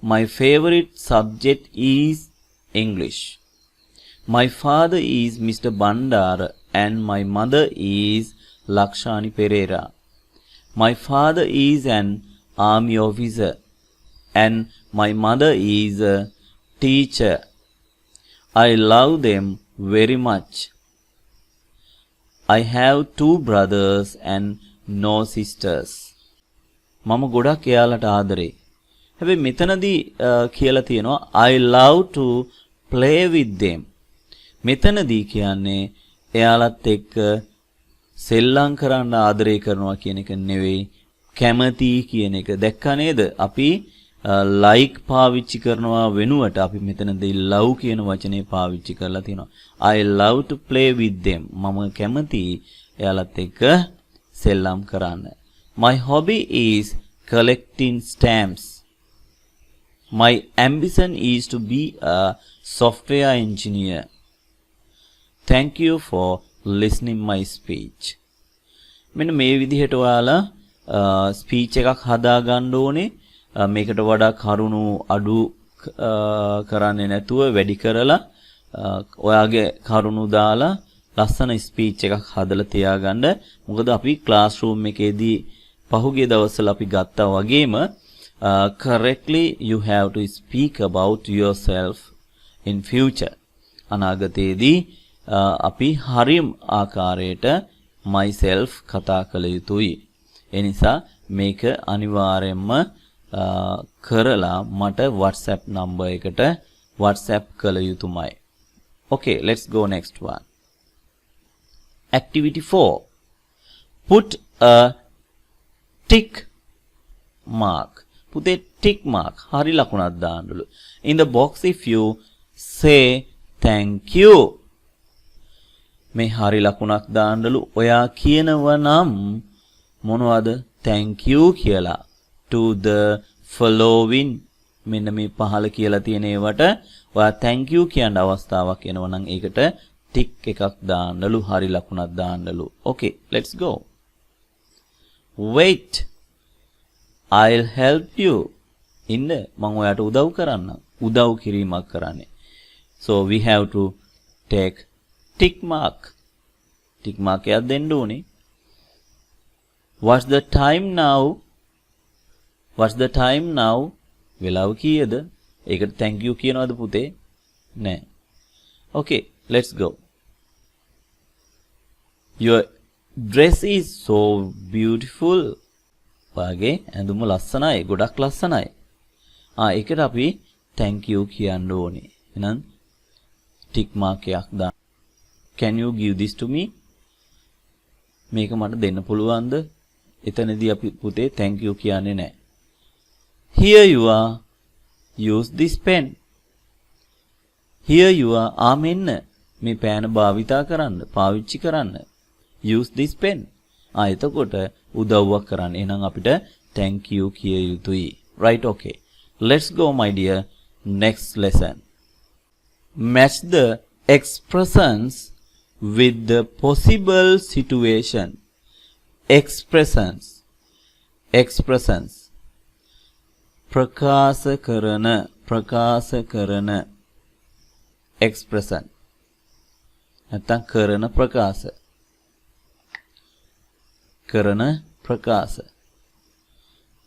Speaker 1: My favorite subject is English. My father is Mr. Bandara and my mother is Lakshani Pereira. My father is an army officer and my mother is a teacher. I love them very much. I have 2 brothers and no sisters. මම ගොඩක් එයාලට ආදරේ. හැබැයි මෙතනදී කියලා තියෙනවා I love to play with them. මෙතනදී කියන්නේ එයාලත් එක්ක සෙල්ලම් කරන්න ආදරේ කරනවා කියන එක නෙවෙයි, කැමති කියන එක. දැක්කා නේද? අපි like පාවිච්චි කරනවා වෙනුවට අපි මෙතනදී love කියන වචනේ පාවිච්චි කරලා තිනවා. I love to play with them. මම කැමති එයාලත් එක්ක සෙල්ලම් කරන්න. My hobby is collecting stamps. My ambition is to be a software engineer. Thank you for listening my speech. මෙන්න මේ විදිහට ඔයාලා ස්පීච් එකක් හදා ගන්න ඕනේ. මේකට වඩා කරුණු අඩු කරන්නේ නැතුව වැඩි කරලා ඔයාගේ කරුණු දාලා ලස්සන ස්පීච් එකක් හදලා තියාගන්න. මොකද අපි ක්ලාස් රූම් එකේදී පහුගිය දවස්වල අපි ගත්තා වගේම correctly you have to speak about yourself in future. අනාගතයේදී අපි හරියම් ආකාරයට myself කතා කළ යුතුයි. ඒ නිසා මේක අනිවාර්යයෙන්ම කරලා මට WhatsApp number එකට WhatsApp කළ යුතුමයි. Okay, let's go next one. Activity 4. Put a tick mark. Put a tick mark. හරි ලකුණක් දාන්නලු. In the box if you say thank you. මේ හරි ලකුණක් දාන්නලු. ඔයා කියනව නම් මොනවද? thank you කියලා. To the following මෙන්න මේ පහල කියලා තියෙන ඒවට ඔයා thank you කියන අවස්ථාවක් එනවා නම් ඒකට ටික් එකක් දාන්නලු හරි ලකුණක් දාන්නලු. Okay, let's go. Wait, I'll help you. ඉන්න මම ඔයාට උදව් කරන්නම්. උදව් කිරීමක් කරන්නේ. So we have to take tick mark. tick mark එකක් දෙන්න ඕනේ. What's the time now? What's the time now? වෙලාව කීයද? ඒකට thank you කියනවද පුතේ? නෑ. Okay, let's go. Your dress is so beautiful. වාගේ ඇඳුම ලස්සනයි, ගොඩක් ලස්සනයි. ඒකට අපි thank you කියන්න ඕනේ. එහෙනම් tick mark එකක් දාන්න. Can you give this to me? මේක මට දෙන්න පුළුවන්ද? එතනදී අපි පුතේ thank you කියන්නේ නැහැ. Here you are. Use this pen. Here you are. මෙන්න මේ පෑන භාවිතා කරන්න, පාවිච්චි කරන්න. Use this pen. එතකොට උදව්වක් කරන්න. එහෙනම් අපිට thank you කිය යුතුයි. Right, okay. Let's go my dear. Next lesson. Match the expressions with the possible situation. Expressions. ප්‍රකාශ කරන expression. නැත්නම් කරන ප්‍රකාශ.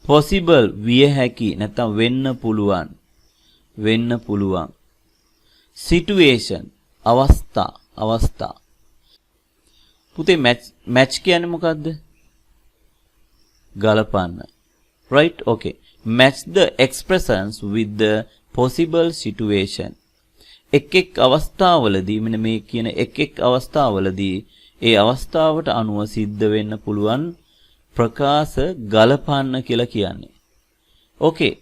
Speaker 1: possible විය හැකි නැත්නම් වෙන්න පුළුවන්. situation අවස්ථා. පුතේ match කියන්නේ මොකද්ද? ගලපන්න. Right, okay. Match the expressions with the possible situation. එක් අවස්ථාවලදී මෙන්න මේ කියන එක් අවස්ථාවලදී ඒ අවස්ථාවට අනුව සිද්ධ වෙන්න පුළුවන් ප්‍රකාශ ගලපන්න කියලා කියන්නේ. Okay.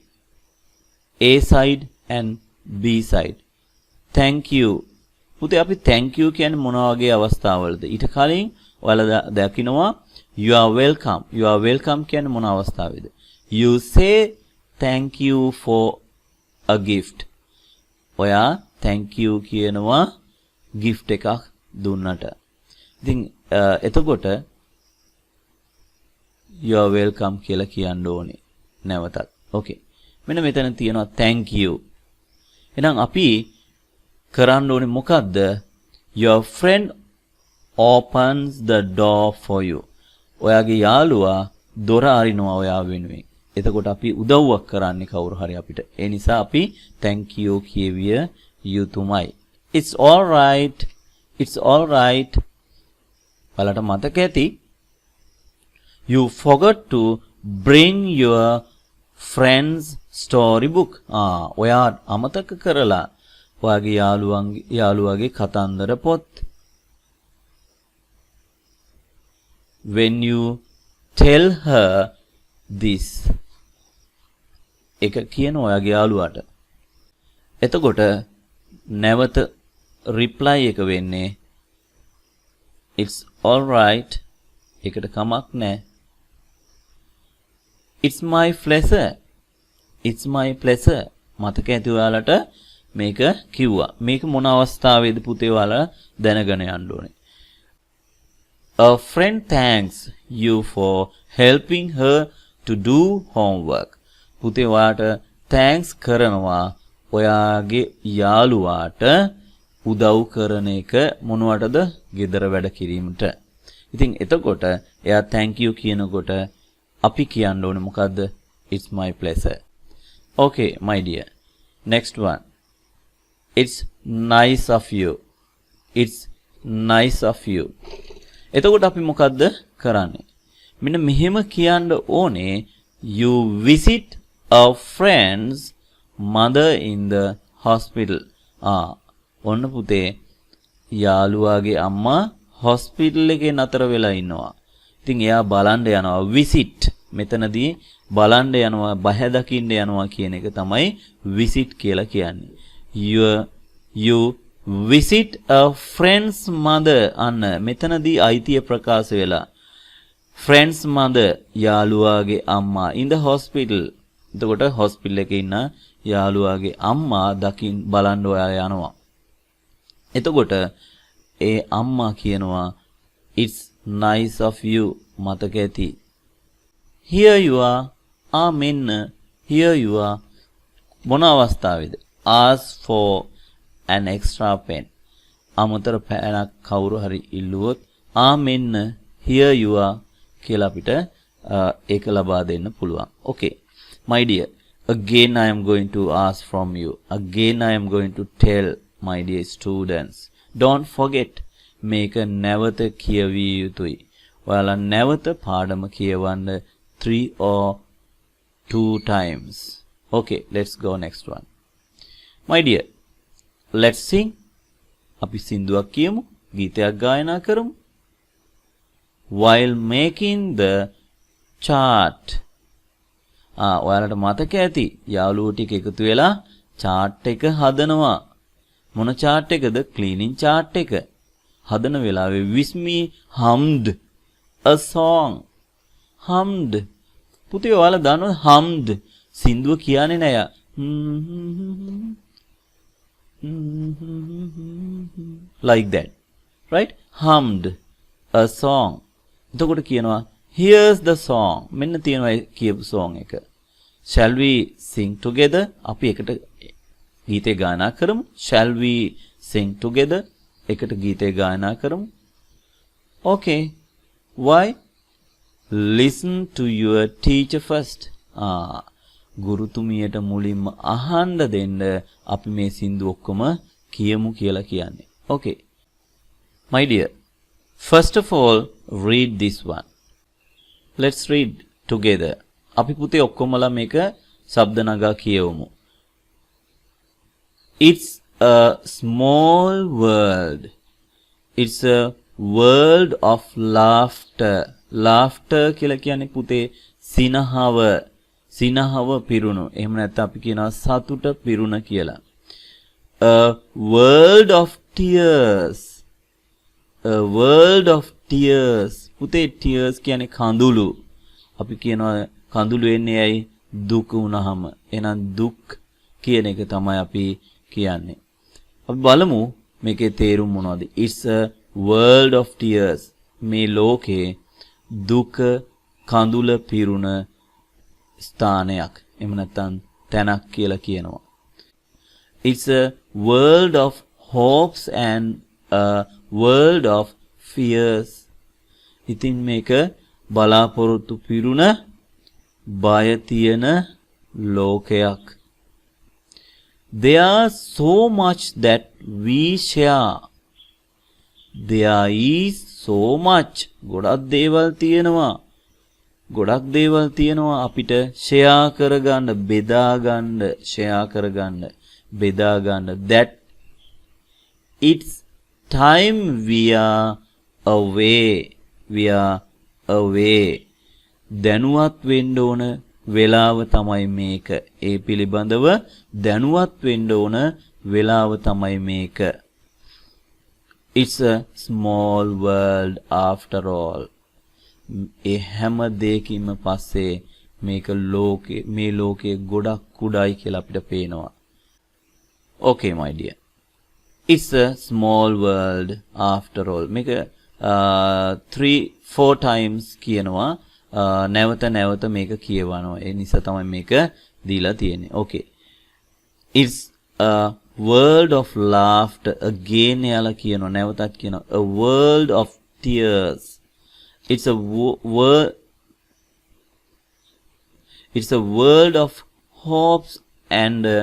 Speaker 1: A side and B side. Thank you. පුතේ අපි thank you කියන්නේ මොන වගේ අවස්ථාවලද? ඊට කලින් ඔයාලා දකිනවා you are welcome කියන්නේ මොන අවස්ථාවේද? You say thank you for a gift. ඔයා thank you කියනවා gift එකක් දුන්නට. ඉතින් එතකොට you are welcome කියලා කියන්න ඕනේ නැවතත්. Okay. මෙන්න මෙතන තියෙනවා thank you. එහෙනම් අපි කරන්න ඕනේ මොකද්ද? Your friend opens the door for you. ඔයාගේ යාළුවා දොර අරිනවා ඔයා වෙනුවෙන්. එතකොට අපි උදව්වක් කරන්නේ කවුරු හරි අපිට. ඒ නිසා අපි thank you කියවිය යුතුමයි. It's all right. බලට මතක ඇති. You forgot to bring your friend's storybook. ඔයා අමතක කරලා ඔයාගේ යාළුවාගේ කතන්දර පොත්. When you tell her this. එක කියන ඔයාගේ යාළුවාට. එතකොට නැවත reply එක වෙන්නේ it's all right. ඒකට කමක් නැහැ. It's my pleasure. මතක ඇති ඔයාලට මේක කිව්වා. මේක මොන අවස්ථාවේද පුතේ ඔයාලා දැනගෙන යන්න ඕනේ. A friend thanks you for helping her to do homework. පුතේ ඔයාට thanks කරනවා ඔයාගේ යාළුවාට උදව් කරන එක මොනවටද? ගෙදර වැඩ කිරීමට. ඉතින් එතකොට එයා thank you කියනකොට අපි කියන්න ඕනේ මොකද්ද? It's my pleasure. Okay, my dear. Next one. It's nice of you. It's nice of you. එතකොට අපි මොකද්ද කරන්නේ? මෙන්න මෙහෙම කියන්න ඕනේ you visit a friend's mother in the hospital. ඔන්න පුතේ යාළුවාගේ අම්මා හොස්පිටල් එකේ නතර වෙලා ඉන්නවා. ඉතින් එයා බලන්න යනවා visit. මෙතනදී බලන්න යනවා බහැ දකින්න යනවා කියන එක තමයි visit කියලා කියන්නේ. You visit a friend's mother. අන්න මෙතනදී අයිතිය ප්‍රකාශ වෙලා friend's mother යාළුවාගේ අම්මා in the hospital. එතකොට හොස්පිටල් එකේ ඉන්න යාළුවාගේ අම්මා දකින් බලන්න ඔයා යනවා. එතකොට ඒ අම්මා කියනවා it's nice of you. මතක ඇති. Here you are. මෙන්න here you are. මොන අවස්ථාවේද? Ask for an extra pen. අමතර පෑනක් කවුරු හරි ඉල්ලුවොත් මෙන්න here you are කියලා අපිට ඒක ලබා දෙන්න පුළුවන්. Okay. My dear, again I am going to ask from you. Again I am going to tell my dear students. Don't forget. මේක නැවත කියවිය යුතුයි. ඔයාලා නැවත පාඩම කියවන්න 3 or 2 times. Okay, let's go next one. My dear, let's sing. අපි සින්දුවක් කියමු. ගීතයක් ගායනා කරමු. While making the chart. ඔයාලට මතක ඇති යාළුවෝ ටික එකතු වෙලා chart එක හදනවා. මොන chart එකද? cleaning chart එක. හදන වෙලාවේ with me hummed a song. hummed. පුතේ ඔයාලා දන්නවද hummed සින්දුව කියන්නේ නෑ. like that. Right? hummed a song. එතකොට කියනවා here's the song. මෙන්න තියෙනවා කියපු song එක. shall we sing together? අපි එකට ගීතේ ගායනා කරමු. shall we sing together? එකට ගීතේ ගායනා කරමු. Okay. Why? Listen to your teacher first. ගුරුතුමියට මුලින්ම අහන්න දෙන්න අපි මේ සින්දු ඔක්කොම කියමු කියලා කියන්නේ. Okay. My dear, first of all, read this one. Let's read together. අපි පුතේ ඔක්කොමලා මේක ශබ්ද නගා කියවමු. It's a small world. It's a world of laughter. Laughter කියලා කියන්නේ පුතේ සිනහව. සිනහව පිරුණු. එහෙම නැත්නම් අපි කියනවා සතුට පිරුණ කියලා. A world of tears. A world of tears. පුතේ tears කියන්නේ කඳුළු. අපි කියනවා කඳුළු එන්නේ ඇයි? දුක වුණාම. එහෙනම් දුක් කියන එක තමයි අපි කියන්නේ. අපි බලමු මේකේ තේරුම මොනවද? It's a world of tears. මේ ලෝකේ දුක කඳුල පිරුණ ස්ථානයක්. එහෙම නැත්නම් තැනක් කියලා කියනවා. It's a world of hopes and a world of fears. ඉතින් මේක බලාපොරොත්තු පිරුණ බය තියෙන ලෝකයක්. There so much that we share. There is so much. ගොඩක් දේවල් තියෙනවා. ගොඩක් දේවල් තියෙනවා අපිට ෂෙයා කරගන්න, බෙදා ගන්න, ෂෙයා කරගන්න, බෙදා ගන්න. That it's time we are away. We are away. දැනුවත් වෙන්න ඕන වෙලාව තමයි මේක. ඒ පිළිබඳව දැනුවත් වෙන්න ඕන වෙලාව තමයි මේක. It's a small world after all. ඒ හැම දෙයකින්ම පස්සේ මේක මේ ලෝකයේ ගොඩක් කුඩායි කියලා අපිට පේනවා. Okay my dear. It's a small world after all. මේක 3-4 times කියනවා. නැවත නැවත මේක කියවනවා. ඒ නිසා තමයි මේක දීලා තියෙන්නේ. Okay. It's a world of laughter. Again එයාලා කියනවා නැවතත් කියනවා a world of tears. It's a It's a world of hopes and a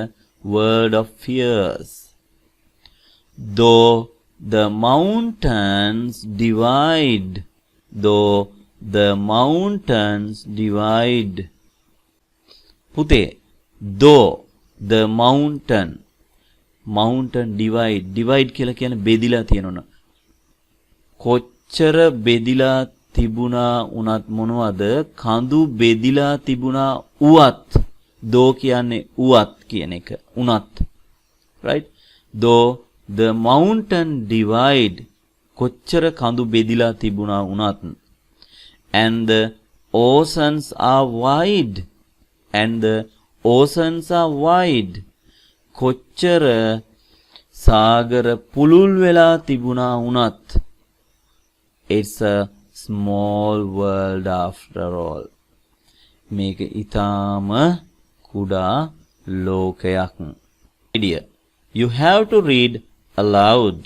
Speaker 1: world of fears. Though the mountains divide, පුතේ though the mountain divide කියලා කියන්නේ බෙදිලා තියෙනවනේ. කොච්චර බෙදිලා තිබුණා උනත් මොනවද කඳු බෙදිලා තිබුණා උවත් දෝ කියන්නේ උවත් කියන එක උනත් right though the mountain divide කොච්චර කඳු බෙදිලා තිබුණා උනත් and the oceans are wide කොච්චර සාගර පුළුල් වෙලා තිබුණා උනත් it's a small world after all. මේක ඊටාම කුඩා ලෝකයක්. Dear, you have to read aloud.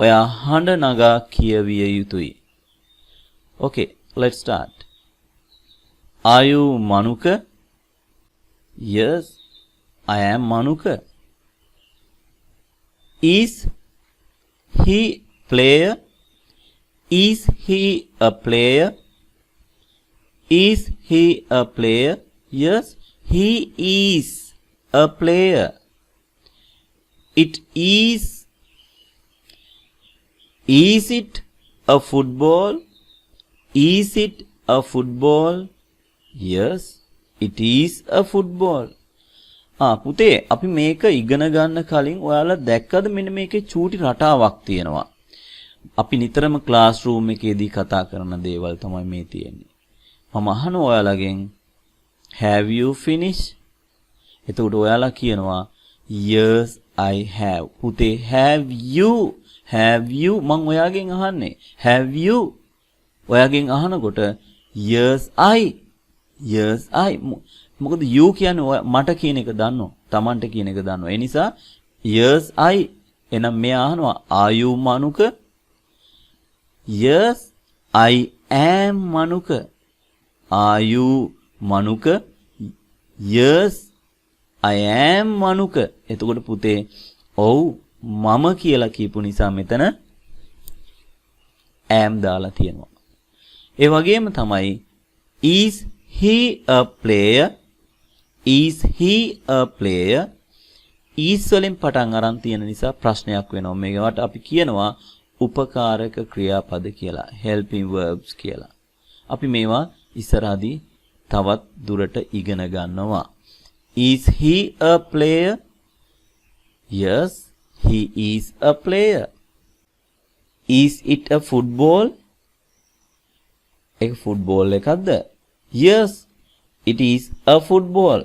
Speaker 1: ඔයා හඬ නගා කියවිය යුතුයි. Okay, let's start. Are you Manuka? Yes, I am Manuka. Is he player? Is he a player? Is he a player? Yes, he is a player. It is. Is it a football? Is it a football? Yes, it is a football. පුතේ අපි මේක ඉගෙන ගන්න කලින් ඔයාලා දැක්කද මෙන්න මේකේ චූටි රටාවක් තියෙනවා. අපි නිතරම ක්ලාස් රූම් එකේදී කතා කරන දේවල් තමයි මේ තියෙන්නේ. මම අහනවා ඔයාලගෙන් have you finished? එතකොට ඔයාලා කියනවා yes I have. පුතේ have you මම ඔයාගෙන් අහන්නේ have you? ඔයාගෙන් අහනකොට yes I මොකද you කියන්නේ මට කියන එක දන්නෝ Tamanට කියන එක දන්නෝ. ඒ නිසා yes I එනම් මෙයා අහනවා are you Manuka? Yes I am Manuka. Are you Manuka? Yes I am Manuka. එතකොට පුතේ ඔව් මම කියලා කියපු නිසා මෙතන am දාලා තියෙනවා. ඒ වගේම තමයි is he a player? Is he a player? is වලින් පටන් අරන් තියෙන නිසා ප්‍රශ්නයක් වෙනවා. මේකට අපි කියනවා උපකාරක ක්‍රියාපද කියලා. helping verbs කියලා. අපි මේවා ඉස්සරහදී තවත් දුරට ඉගෙන ගන්නවා. Is he a player? Yes, he is a player. Is it a football? එක ෆුට්බෝල් එකක්ද? Yes, it is a football.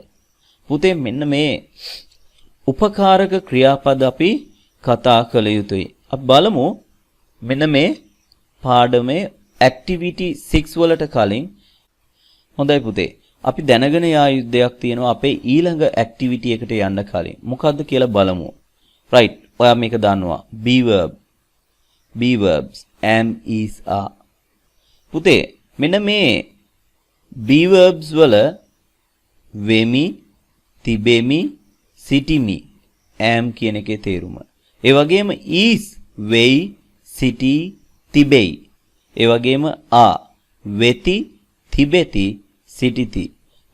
Speaker 1: පුතේ මෙන්න මේ උපකාරක ක්‍රියාපද අපි කතා කළ යුතුයි. අපි බලමු මෙන්න මේ පාඩමේ activity 6 වලට කලින් හොඳයි පුතේ අපි දැනගෙන යා යුද්ධයක් තියෙනවා අපේ ඊළඟ activity එකට යන්න කලින්. මොකද්ද කියලා බලමු. right ඔයා මේක දන්නවා. be verbs am is are. පුතේ මෙන්න මේ be verbs වල වෙමි තිබෙමි සිටිමි am කියන එකේ තේරුම. ඒ වගේම is වෙයි සිටි තිබෙයි. ඒ වගේම are වෙති තිබෙති සිටිති.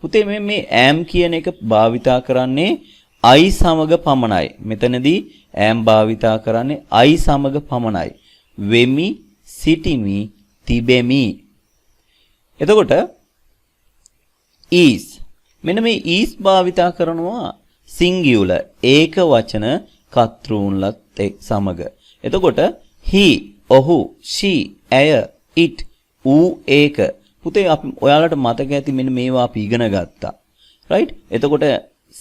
Speaker 1: පුතේ මේ am කියන එක භාවිතා කරන්නේ I සමග පමණයි. මෙතනදී am භාවිතා කරන්නේ I සමග පමණයි. වෙමි සිටිමි තිබෙමි. එතකොට is මෙන්න මේ is භාවිතා කරනවා singular ඒක වචන කර්තෘන්ලත් සමග. එතකොට he ඔහු she ඇය it ඌ ඒක. පුතේ අපි ඔයාලට මතක ඇති මෙන්න මේවා අපි ඉගෙන ගත්තා. right එතකොට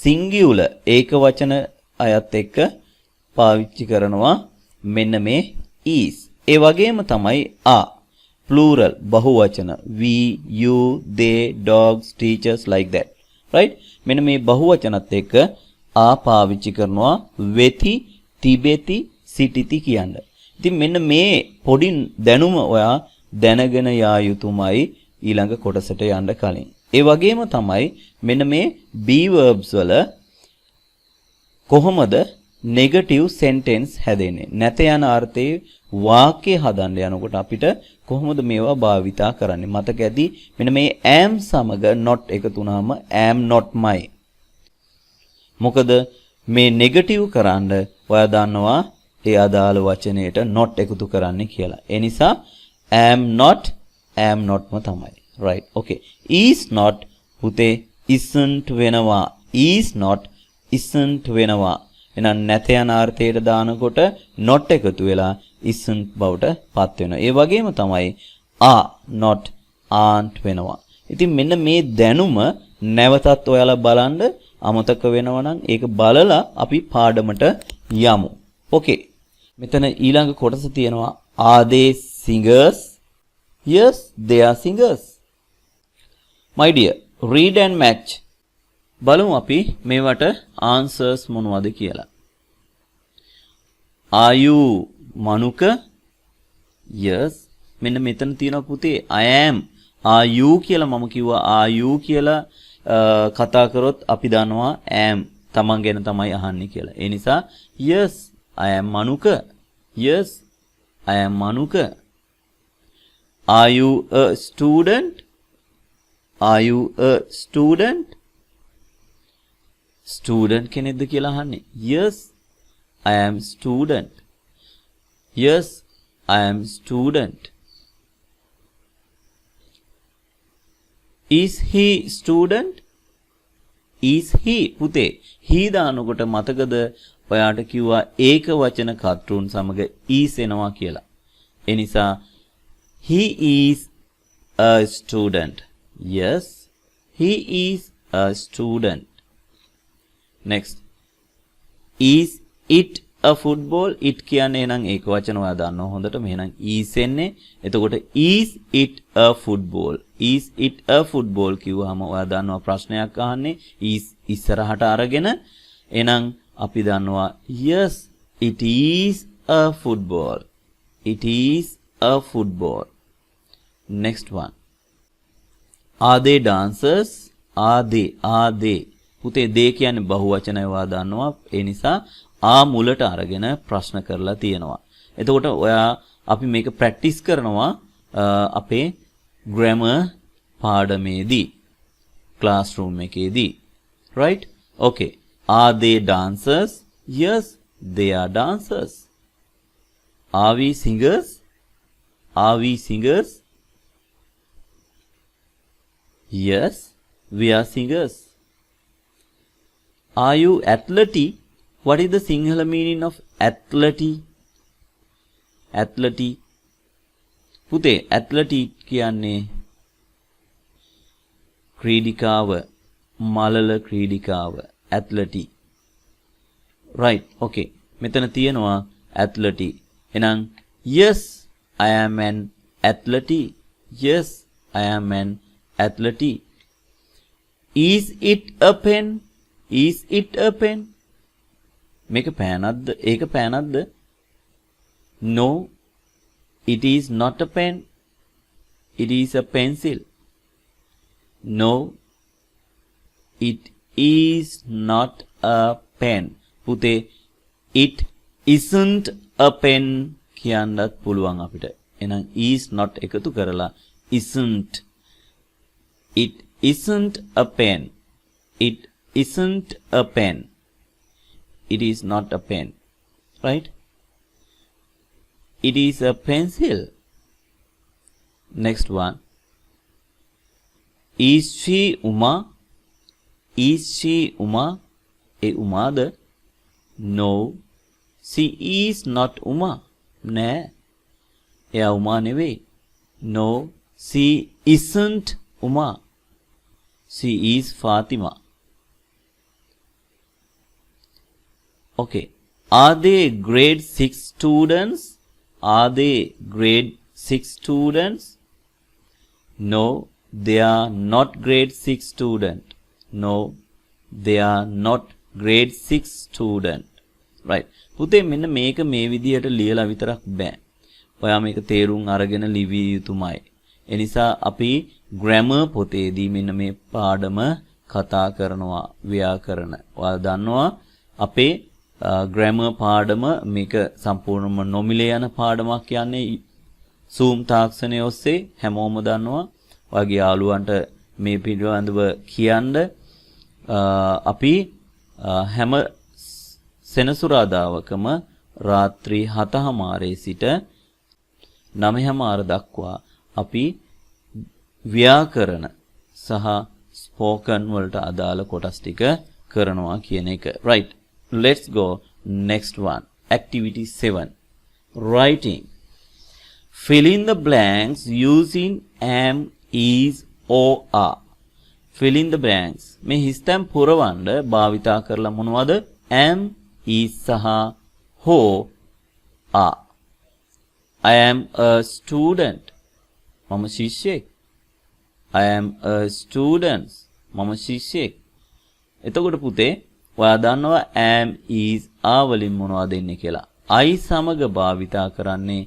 Speaker 1: singular ඒක වචන අයත් එක්ක පාවිච්චි කරනවා මෙන්න මේ is. ඒ වගේම තමයි are plural බහුවචන we you they dogs teachers like that. right? මෙන්න මේ බහුවචනත් එක්ක ආ පාවිච්චි කරනවා වෙති, තිබෙති, සිටිති කියන්න. ඉතින් මෙන්න මේ පොඩි දැනුම ඔයා දැනගෙන යා යුතුමයි ඊළඟ කොටසට යන්න කලින්. ඒ වගේම තමයි මෙන්න මේ be verbs වල කොහොමද negative sentence හැදෙන්නේ? නැත යන අර්ථයේ වාක්‍ය හදන්න යනකොට අපිට කොහොමද මේවා භාවිතා කරන්නේ? මතක ඇති මෙන්න මේ am සමග not එකතු වුනහම am not my. මොකද මේ negative කරන්න ඔයා දන්නවා ඒ අදාළ වචනයට not එකතු කරන්න කියලා. ඒ නිසා am notම තමයි. right? okay. is not පුතේ isn't වෙනවා. is not isn't වෙනවා. එහෙනම් නැත යන අර්ථයට දානකොට not එකතු වෙලා isn't බවට පත් වෙනවා. ඒ වගේම තමයි are not aren't වෙනවා. ඉතින් මෙන්න මේ දැනුම නැවතත් ඔයාලා බලන්න අමතක වෙනවා නම් ඒක බලලා අපි පාඩමට යමු. okay. මෙතන ඊළඟ කොටස තියෙනවා are they singers? yes, they are singers. my dear, read and match. බලමු අපි මේවට answers මොනවද කියලා. are you මනුක? yes. මෙන්න මෙතන තියෙනවා පුතේ I am. are you කියලා මම කිව්වා are you කියලා කතා කරොත් අපි දන්නවා am තමන් ගැන තමයි අහන්නේ කියලා. ඒ නිසා yes, I am මනුක. yes, I am මනුක. are you a student? are you a student? student කෙනෙක්ද කියලා අහන්නේ. yes, I am student. yes, I am student. is he student? is he පුතේ he දානකොට මතකද ඔයාට කිව්වා ඒක වචන කර්තෘන් සමග is එනවා කියලා. ඒ නිසා he is a student. yes, he is a student. next, is it a football? it කියන්නේ එහෙනම් ඒක වචන ඔයා දන්නවා හොඳට. මෙහෙනම් is එන්නේ. එතකොට is it a football? is it a football කිව්වහම ඔයා දන්නවා ප්‍රශ්නයක් අහන්නේ is ඉස්සරහට අරගෙන. එහෙනම් අපි දන්නවා yes, it is a football. it is a football. next one, are they dancers? are they පුතේ they කියන්නේ බහුවචනය ඔයා දන්නවා. ඒ නිසා ආ මුලට අරගෙන ප්‍රශ්න කරලා තියෙනවා. එතකොට ඔයා අපි මේක ප්‍රැක්ටිස් කරනවා අපේ grammar පාඩමේදී classroom එකේදී. right? okay. are they dancers? yes, they are dancers. are we singers? are we singers? yes, we are singers. are you athletic? what is the Sinhala meaning of athletic? athletic පුතේ athletic කියන්නේ ක්‍රීඩිකාව, මලල ක්‍රීඩිකාව athletic. right? okay. මෙතන තියෙනවා athletic. එහෙනම් yes, I am an athlete. yes, I am an athlete. is it a pen? is it a pen? මේක පෑනක්ද? ඒක පෑනක්ද? no, it is not a pen. it is a pencil. no, it is not a pen. පුතේ it isn't a pen කියන්නත් පුළුවන් අපිට. එහෙනම් is not එකතු කරලා isn't. it isn't a pen. it isn't a pen. it is not a pen. right? it is a pencil. next one, is she Uma? is she Uma? A උමාද? no, she is not Uma. නෑ, එයා උමා නෙවෙයි. no, she isn't Uma. she is Fatima. okay. are they grade 6 students? are they grade 6 students? no, they are not grade 6 students. No, they are not grade 6 student. Right. පුතේ මෙන්න මේක මේ විදිහට ලියලා විතරක් බෑ. ඔයා මේක තේරුම් අරගෙන ලිවිය යුතුමයි. ඒ නිසා අපි grammar පොතේදී මෙන්න මේ පාඩම කතා කරනවා ව්‍යාකරණ. ඔයාලා දන්නවා අපේ grammar පාඩම මේක සම්පූර්ණයෙන්ම නොමිලේ යන පාඩමක් කියන්නේ Zoom තාක්ෂණය ඔස්සේ හැමෝම දන්නවා. ඔයාගේ යාළුවන්ට මේ පිළිබඳව කියන්න අපි හැම සෙනසුරාදාවකම රාත්‍රී 7:00 සිට 9:00 දක්වා අපි ව්‍යාකරණ සහ ස්පෝකන් වලට අදාළ කොටස් ටික කරනවා කියන එක. Right. Let's go next one. Activity 7. Writing. Fill in the blanks using am, is, or are. Fill in the blanks. මේ හිස්තැන් පුරවන්න භාවිතා කරලා මොනවද? am, is සහ ho are. I am a student. මම ශිෂ්‍යයෙක්. I am a student. මම ශිෂ්‍යයෙක්. එතකොට පුතේ ඔයා දන්නවා am, is, are වලින් මොනවද එන්නේ කියලා. I සමග භාවිතා කරන්නේ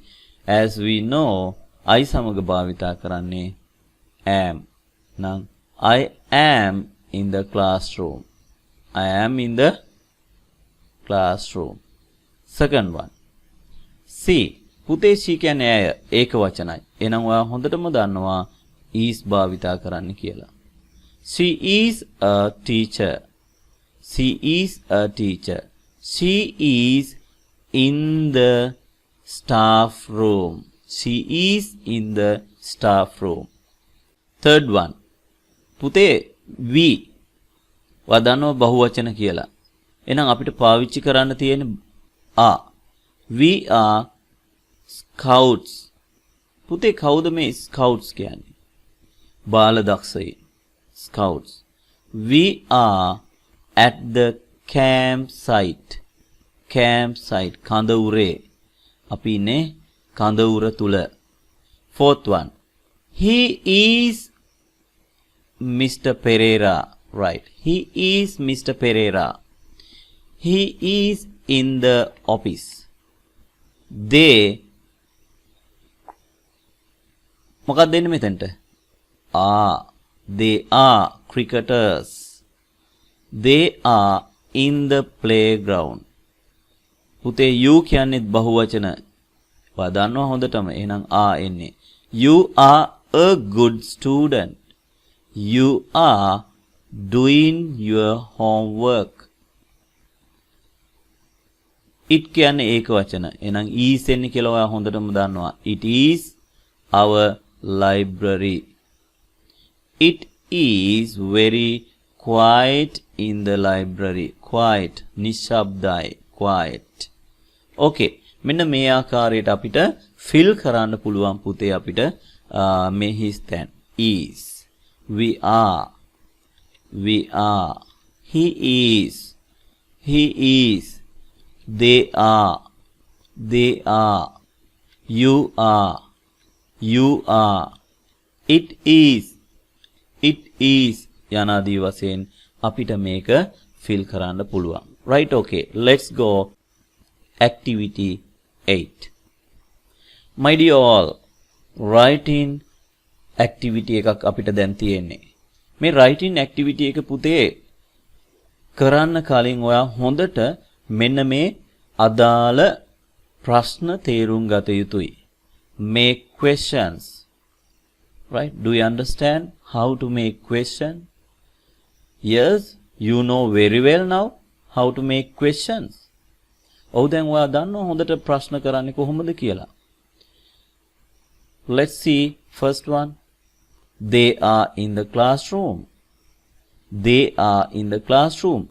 Speaker 1: as we know I සමග භාවිතා කරන්නේ am. නම් I am in the classroom. I am in the classroom. Second one. See. පුතේ she කියන්නේ ඇය ඒක වචනයි. එහෙනම් ඔයා හොඳටම දන්නවා is භාවිතා කරන්න කියලා. She is a teacher. She is a teacher. She is in the staff room. She is in the staff room. Third one. පුතේ we වදනෝ බහුවචන කියලා. එහෙනම් අපිට පාවිච්චි කරන්න තියෙන are. We are scouts. පුතේ කවුද මේ scouts කියන්නේ? බාල දක්ෂයි. Scouts. We are at the campsite. Campsite. කඳවුරේ. අපි ඉන්නේ කඳවුර තුල. Fourth one. He is Mr. Pereira. Right. He is Mr. Pereira. He is in the office. They මොකක්ද දෙන්නේ මෙතනට? They are cricketers. They are in the playground. පුතේ you කියන්නේත් බහුවචන. ඔයා දන්නවා හොඳටම. එහෙනම් are එන්නේ. You are a good student. You are doing your homework. It කියන්නේ ඒක වචන. එහෙනම් is එන්නේ කියලා ඔයා හොඳටම දන්නවා. It is our library. It is very quiet in the library. Quiet. නිශ්ශබ්දයි. Quiet. Okay. මෙන්න මේ ආකාරයට අපිට fill කරන්න පුළුවන් පුතේ අපිට මේ හිස්තැන් is. We are. We are. He is. He is. They are. They are. You are. You are. It is. It is. යනාදී වශයෙන් අපිට මේක fill කරන්න පුළුවන්. Right, okay. Let's go. Activity 8. My dear all, writing activity එකක් අපිට දැන් තියෙන්නේ. මේ writing activity එක පුතේ කරන්න කලින් ඔයා හොඳට මෙන්න මේ අදාළ ප්‍රශ්න තේරුම් ගත යුතුයි. Make questions. Right? Do you understand how to make question? Yes, you know very well now how to make questions. ඔව් දැන් ඔයා දන්නවා හොඳට ප්‍රශ්න කරන්නේ කොහොමද කියලා. Let's see first one. They are in the classroom. They are in the classroom.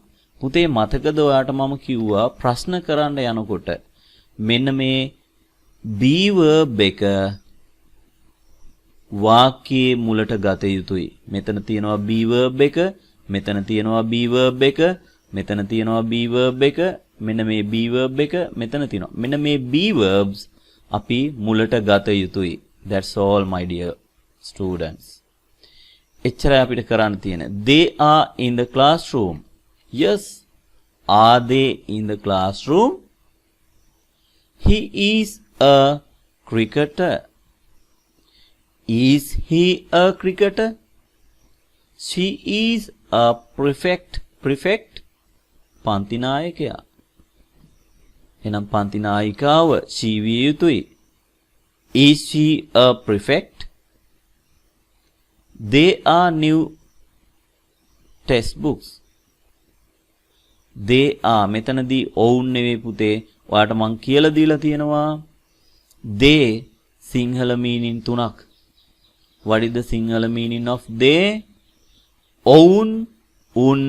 Speaker 1: පුතේ මතකද ඔයාට මම කිව්වා ප්‍රශ්න කරන්න යනකොට මෙන්න මේ be verb එක වාක්‍යයේ මුලට ගත යුතුයි. මෙතන තියෙනවා be verb එක, මෙතන තියෙනවා be verb එක, මෙතන තියෙනවා be verb එක, මෙන්න මේ be verb එක මෙතන තියෙනවා. මෙන්න මේ be verbs අපි මුලට ගත යුතුයි. That's all my dear students. එච්චරයි අපිට කරන්න තියෙන. They are in the classroom. Yes. Are they in the classroom? He is a cricketer. Is he a cricketer? She is a prefect. Prefect? පන්ති නායකයා. එනම් පන්ති නායිකාව she විය යුතුයි. Is she a prefect? They are new textbooks. They are මෙතනදී ඔවුන් නෙවෙයි පුතේ. ඔයාට මං කියලා දීලා තියෙනවා. They සිංහල meaning තුනක්. What is the Sinhala meaning of they? ඔවුන්, උන්,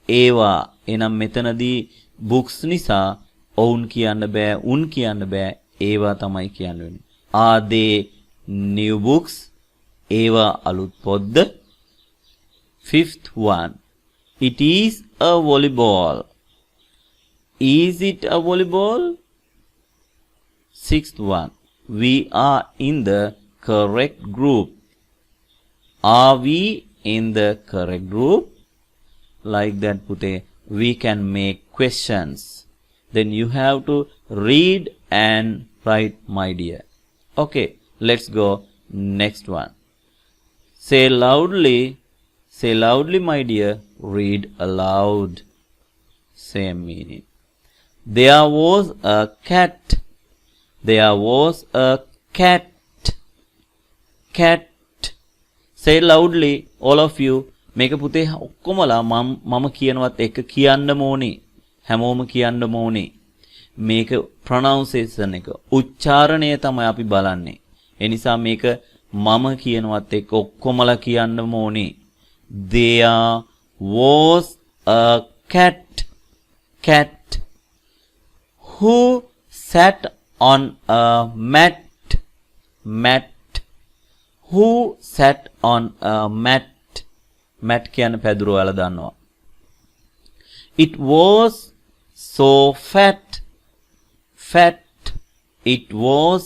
Speaker 1: ඒවා. එනම් මෙතනදී books නිසා ඔවුන් කියන්න බෑ, උන් කියන්න බෑ, ඒවා තමයි කියන්න වෙන්නේ. Are they new books? ඒවා අලුත් පොත්ද? Fifth one. It is a volleyball. Is it a volleyball? Sixth one. We are in the correct group. Are we in the correct group? Like that, Pute, we can make questions. Then you have to read and write, my dear. Okay, let's go next one. Say loudly, my dear, read aloud. Same meaning. There was a cat. There was a cat. Cat. Say loudly, all of you. මේක පුතේ ඔක්කොමලා මම කියනවත් එක කියන්නම ඕනේ. හැමෝම කියන්නම ඕනේ. මේක pronunciation එක. උච්චාරණය තමයි අපි බලන්නේ. ඒ නිසා මේක මම කියනවත් එක්ක ඔක්කොමලා කියන්නම ඕනේ. There was a cat. Cat. Who sat on a mat. Mat. Who sat on a mat? Mat කියන පැදුර ඔයාලා දන්නවා. It was so fat. Fat. It was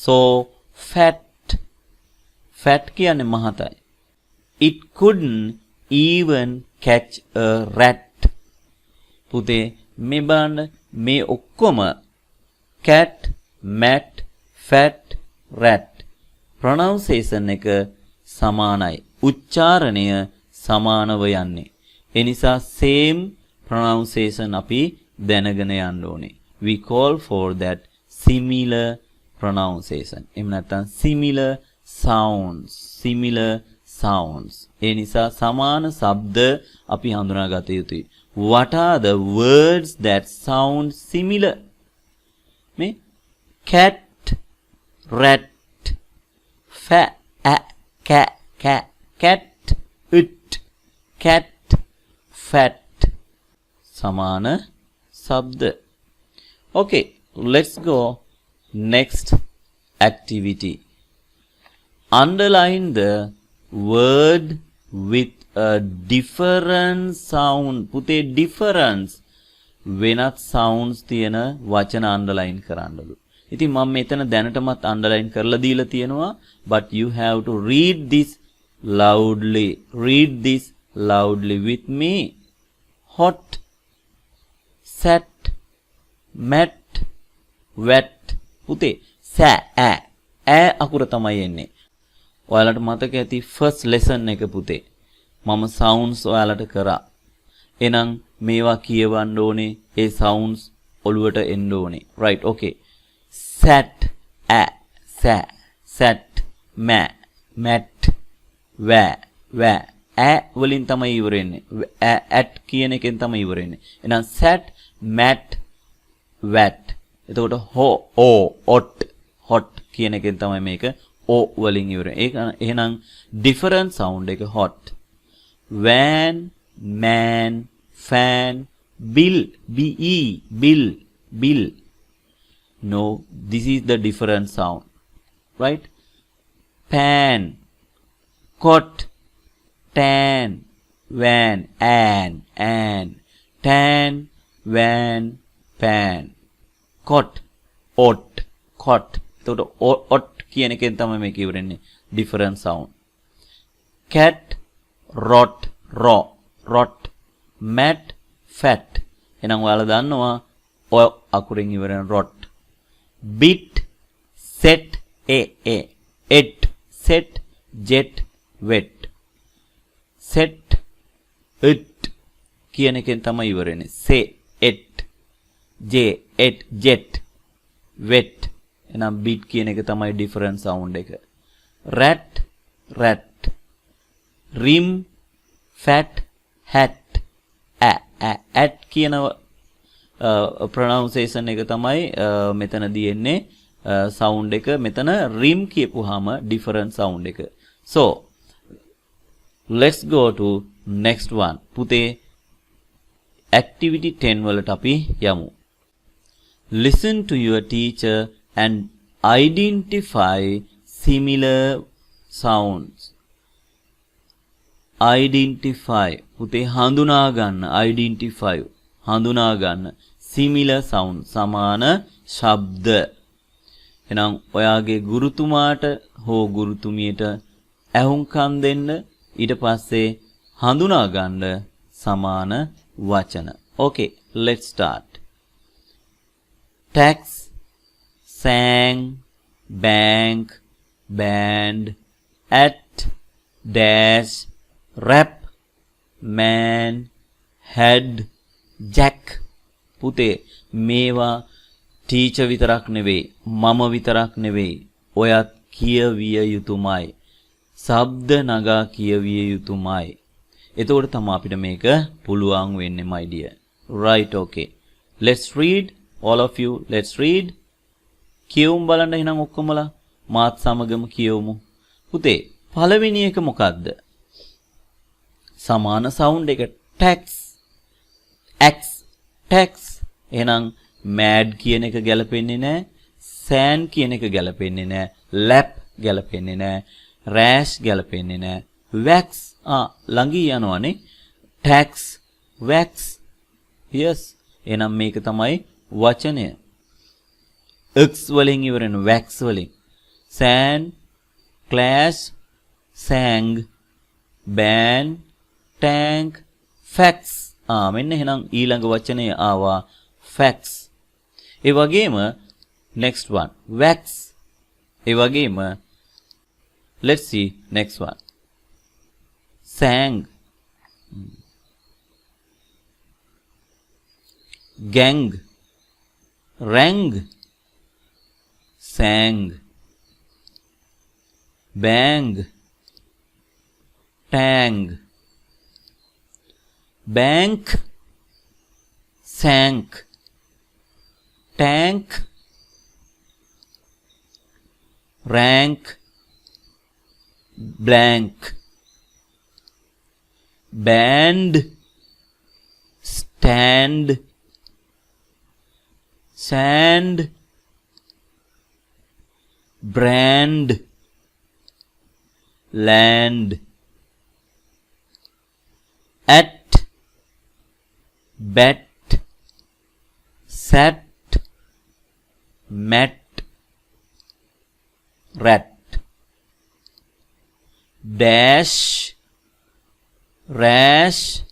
Speaker 1: so fat. Fat කියන්නේ මහතයි. It couldn't even catch a rat. පුතේ මේ බලන්න මේ ඔක්කොම cat, mat, fat, rat. pronunciation එක සමානයි. උච්චාරණය සමානව යන්නේ. ඒ නිසා same pronunciation අපි දැනගෙන යන්න ඕනේ. We call for that similar pronunciation. එහෙම නැත්නම් similar sounds. Similar sounds. ඒ නිසා සමාන ශබ්ද අපි හඳුනා ගත යුතුයි. What are the words that sound similar? මේ cat, rat, fat, cat, cat, it, cat, fat. සමාන ශබ්ද. Okay, let's go next activity. Underline the word with a different sound. පුතේ difference වෙනත් sounds තියෙන වචන underline කරන්නලු. ඉතින් මම මෙතන දැනටමත් underline කරලා දීලා තියෙනවා, but you have to read this loudly. Read this loudly with me. Hot, sat, met, wet. පුතේ සෑ ඈ අකුර තමයි එන්නේ. ඔයාලට මතක ඇති first lesson එක පුතේ. මම sounds ඔයාලට කරා. එහෙනම් මේවා කියවන්න ඕනේ. ඒ sounds ඔළුවට එන්න ඕනේ. Right, okay. Sat, sat, sat, mat, where, වලින් තමයි ඉවර වෙන්නේ. at කියන එකෙන් තමයි ඉවර වෙන්නේ. එහෙනම් sat, mat, wet. එතකොට hot කියන එකෙන් තමයි මේක o වලින් ඉවර වෙන්නේ. ඒක එහෙනම් different sound එක hot. Van, man, fan, bill, bill. No, this is the different sound. Right? Pan, cot, tan, van, an, tan, van, pan. Cot, cot. එතකොට ot කියන එකෙන් තමයි මේක ඉවරන්නේ. different sound. Cat, rot raw rot mat fat එහෙනම් ඔයාලා දන්නවා ඔය අකුරෙන් ඉවරන rot bit set et set jet wet set it කියන එකෙන් තමයි ඉවරනේ say et j et jet wet එහෙනම් bit කියන එක තමයි different sound එක rat rat rim fat hat at කියන pronunciation එක තමයි මෙතනදී එන්නේ sound එක මෙතන rim කියපුවාම different sound එක so let's go to next one පුතේ activity 10 වලට අපි යමු listen to your teacher and identify similar sounds identify පුතේ හඳුනා ගන්න identify හඳුනා ගන්න similar sound සමාන ශබ්ද එහෙනම් ඔයාගේ ගුරුතුමාට හෝ ගුරුතුමියට ඇහුම්කන් දෙන්න ඊට පස්සේ හඳුනා ගන්න සමාන වචන okay let's start tax sang bank band at dash rap man had jack පුතේ මේවා ටීචර් විතරක් නෙවෙයි මම විතරක් නෙවෙයි ඔයත් කියවිය යුතුමයි ශබ්ද නගා කියවිය යුතුමයි එතකොට තමයි අපිට මේක පුළුවන් වෙන්නේ my dear right okay let's read all of you let's read කියවමු බලන්න එහෙනම් ඔක්කොමලා මාත් සමගම කියවමු පුතේ පළවෙනි එක මොකද්ද සමාන sound එක tax x tax එහෙනම් mad කියන එක ගැලපෙන්නේ නැහැ sand කියන එක ගැලපෙන්නේ නැහැ lap ගැලපෙන්නේ නැහැ rash ගැලපෙන්නේ නැහැ wax ළඟී යනවානේ tax wax yes එහෙනම් මේක තමයි වචනය x වලින් ඉවරන wax වලින් sand clash sang band tank fax මෙන්න එහෙනම් ඊළඟ වචනය ආවා fax ඒ වගේම next one wax ඒ වගේම let's see next one sang gang rang sang bang tang bank sank tank rank blank band stand sand brand land at bat sat mat rat dash rash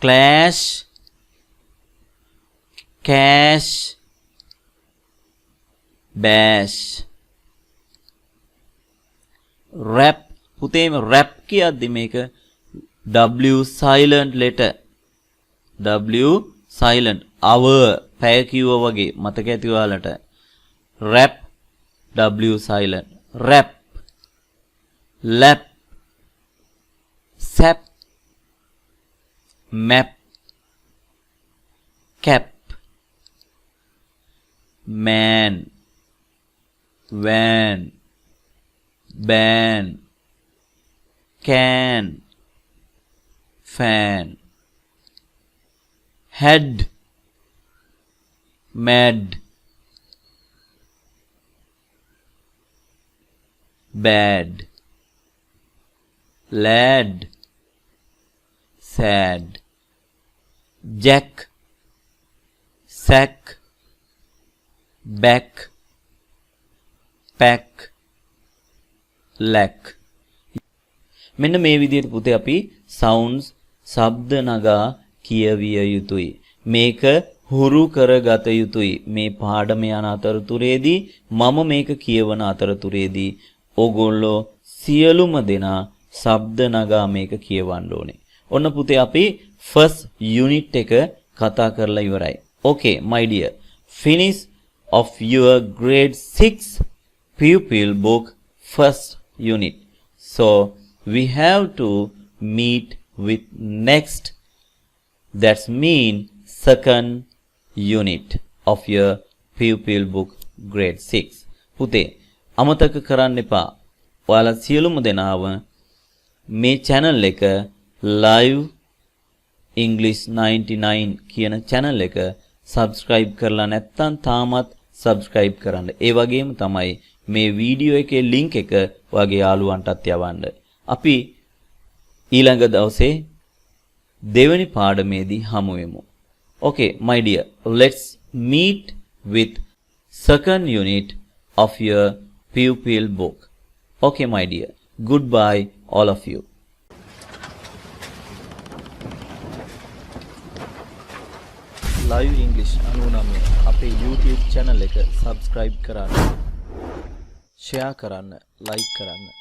Speaker 1: clash cash bash rap පුතේම rap කියද්දි මේක W silent letter W silent hour පැය කිව්වා වගේ මතක ඇති ඔයාලට rap W silent rap lap sap map cap man van ban can fan head mad bad lad sad jack sack back pack lack මෙන්න මේ විදිහට පුතේ අපි sounds ශබ්ද නගා කියවිය යුතුයි. මේක හුරු කරගත යුතුයි. මේ පාඩම යන අතරතුරේදී මම මේක කියවන අතරතුරේදී ඕගොල්ලෝ සියලුම දෙනා ශබ්ද නගා මේක කියවන්න ඕනේ. ඔන්න පුතේ අපි first unit එක කතා කරලා ඉවරයි. Okay my dear, finish of your grade 6 pupil book first unit. So we have to meet with next, that's mean second unit of your pupil book grade 6. පුතේ අමතක කරන්න එපා. ඔයාලා සියලුම දෙනාව මේ channel එක live English 99 කියන channel එක subscribe කරලා නැත්නම් තාමත් subscribe කරන්න. ඒ වගේම තමයි මේ වීඩියෝ එකේ link එක ඔයාගේ යාළුවන්ටත් යවන්න. අපි ඊළඟ දවසේ දෙවෙනි පාඩමේදී හමු වෙමු. Okay my dear, let's meet with second unit of your pupil book. Okay my dear, goodbye all of you. Live English 99 අපේ YouTube channel එක subscribe කරන්න, share කරන්න, like කරන්න.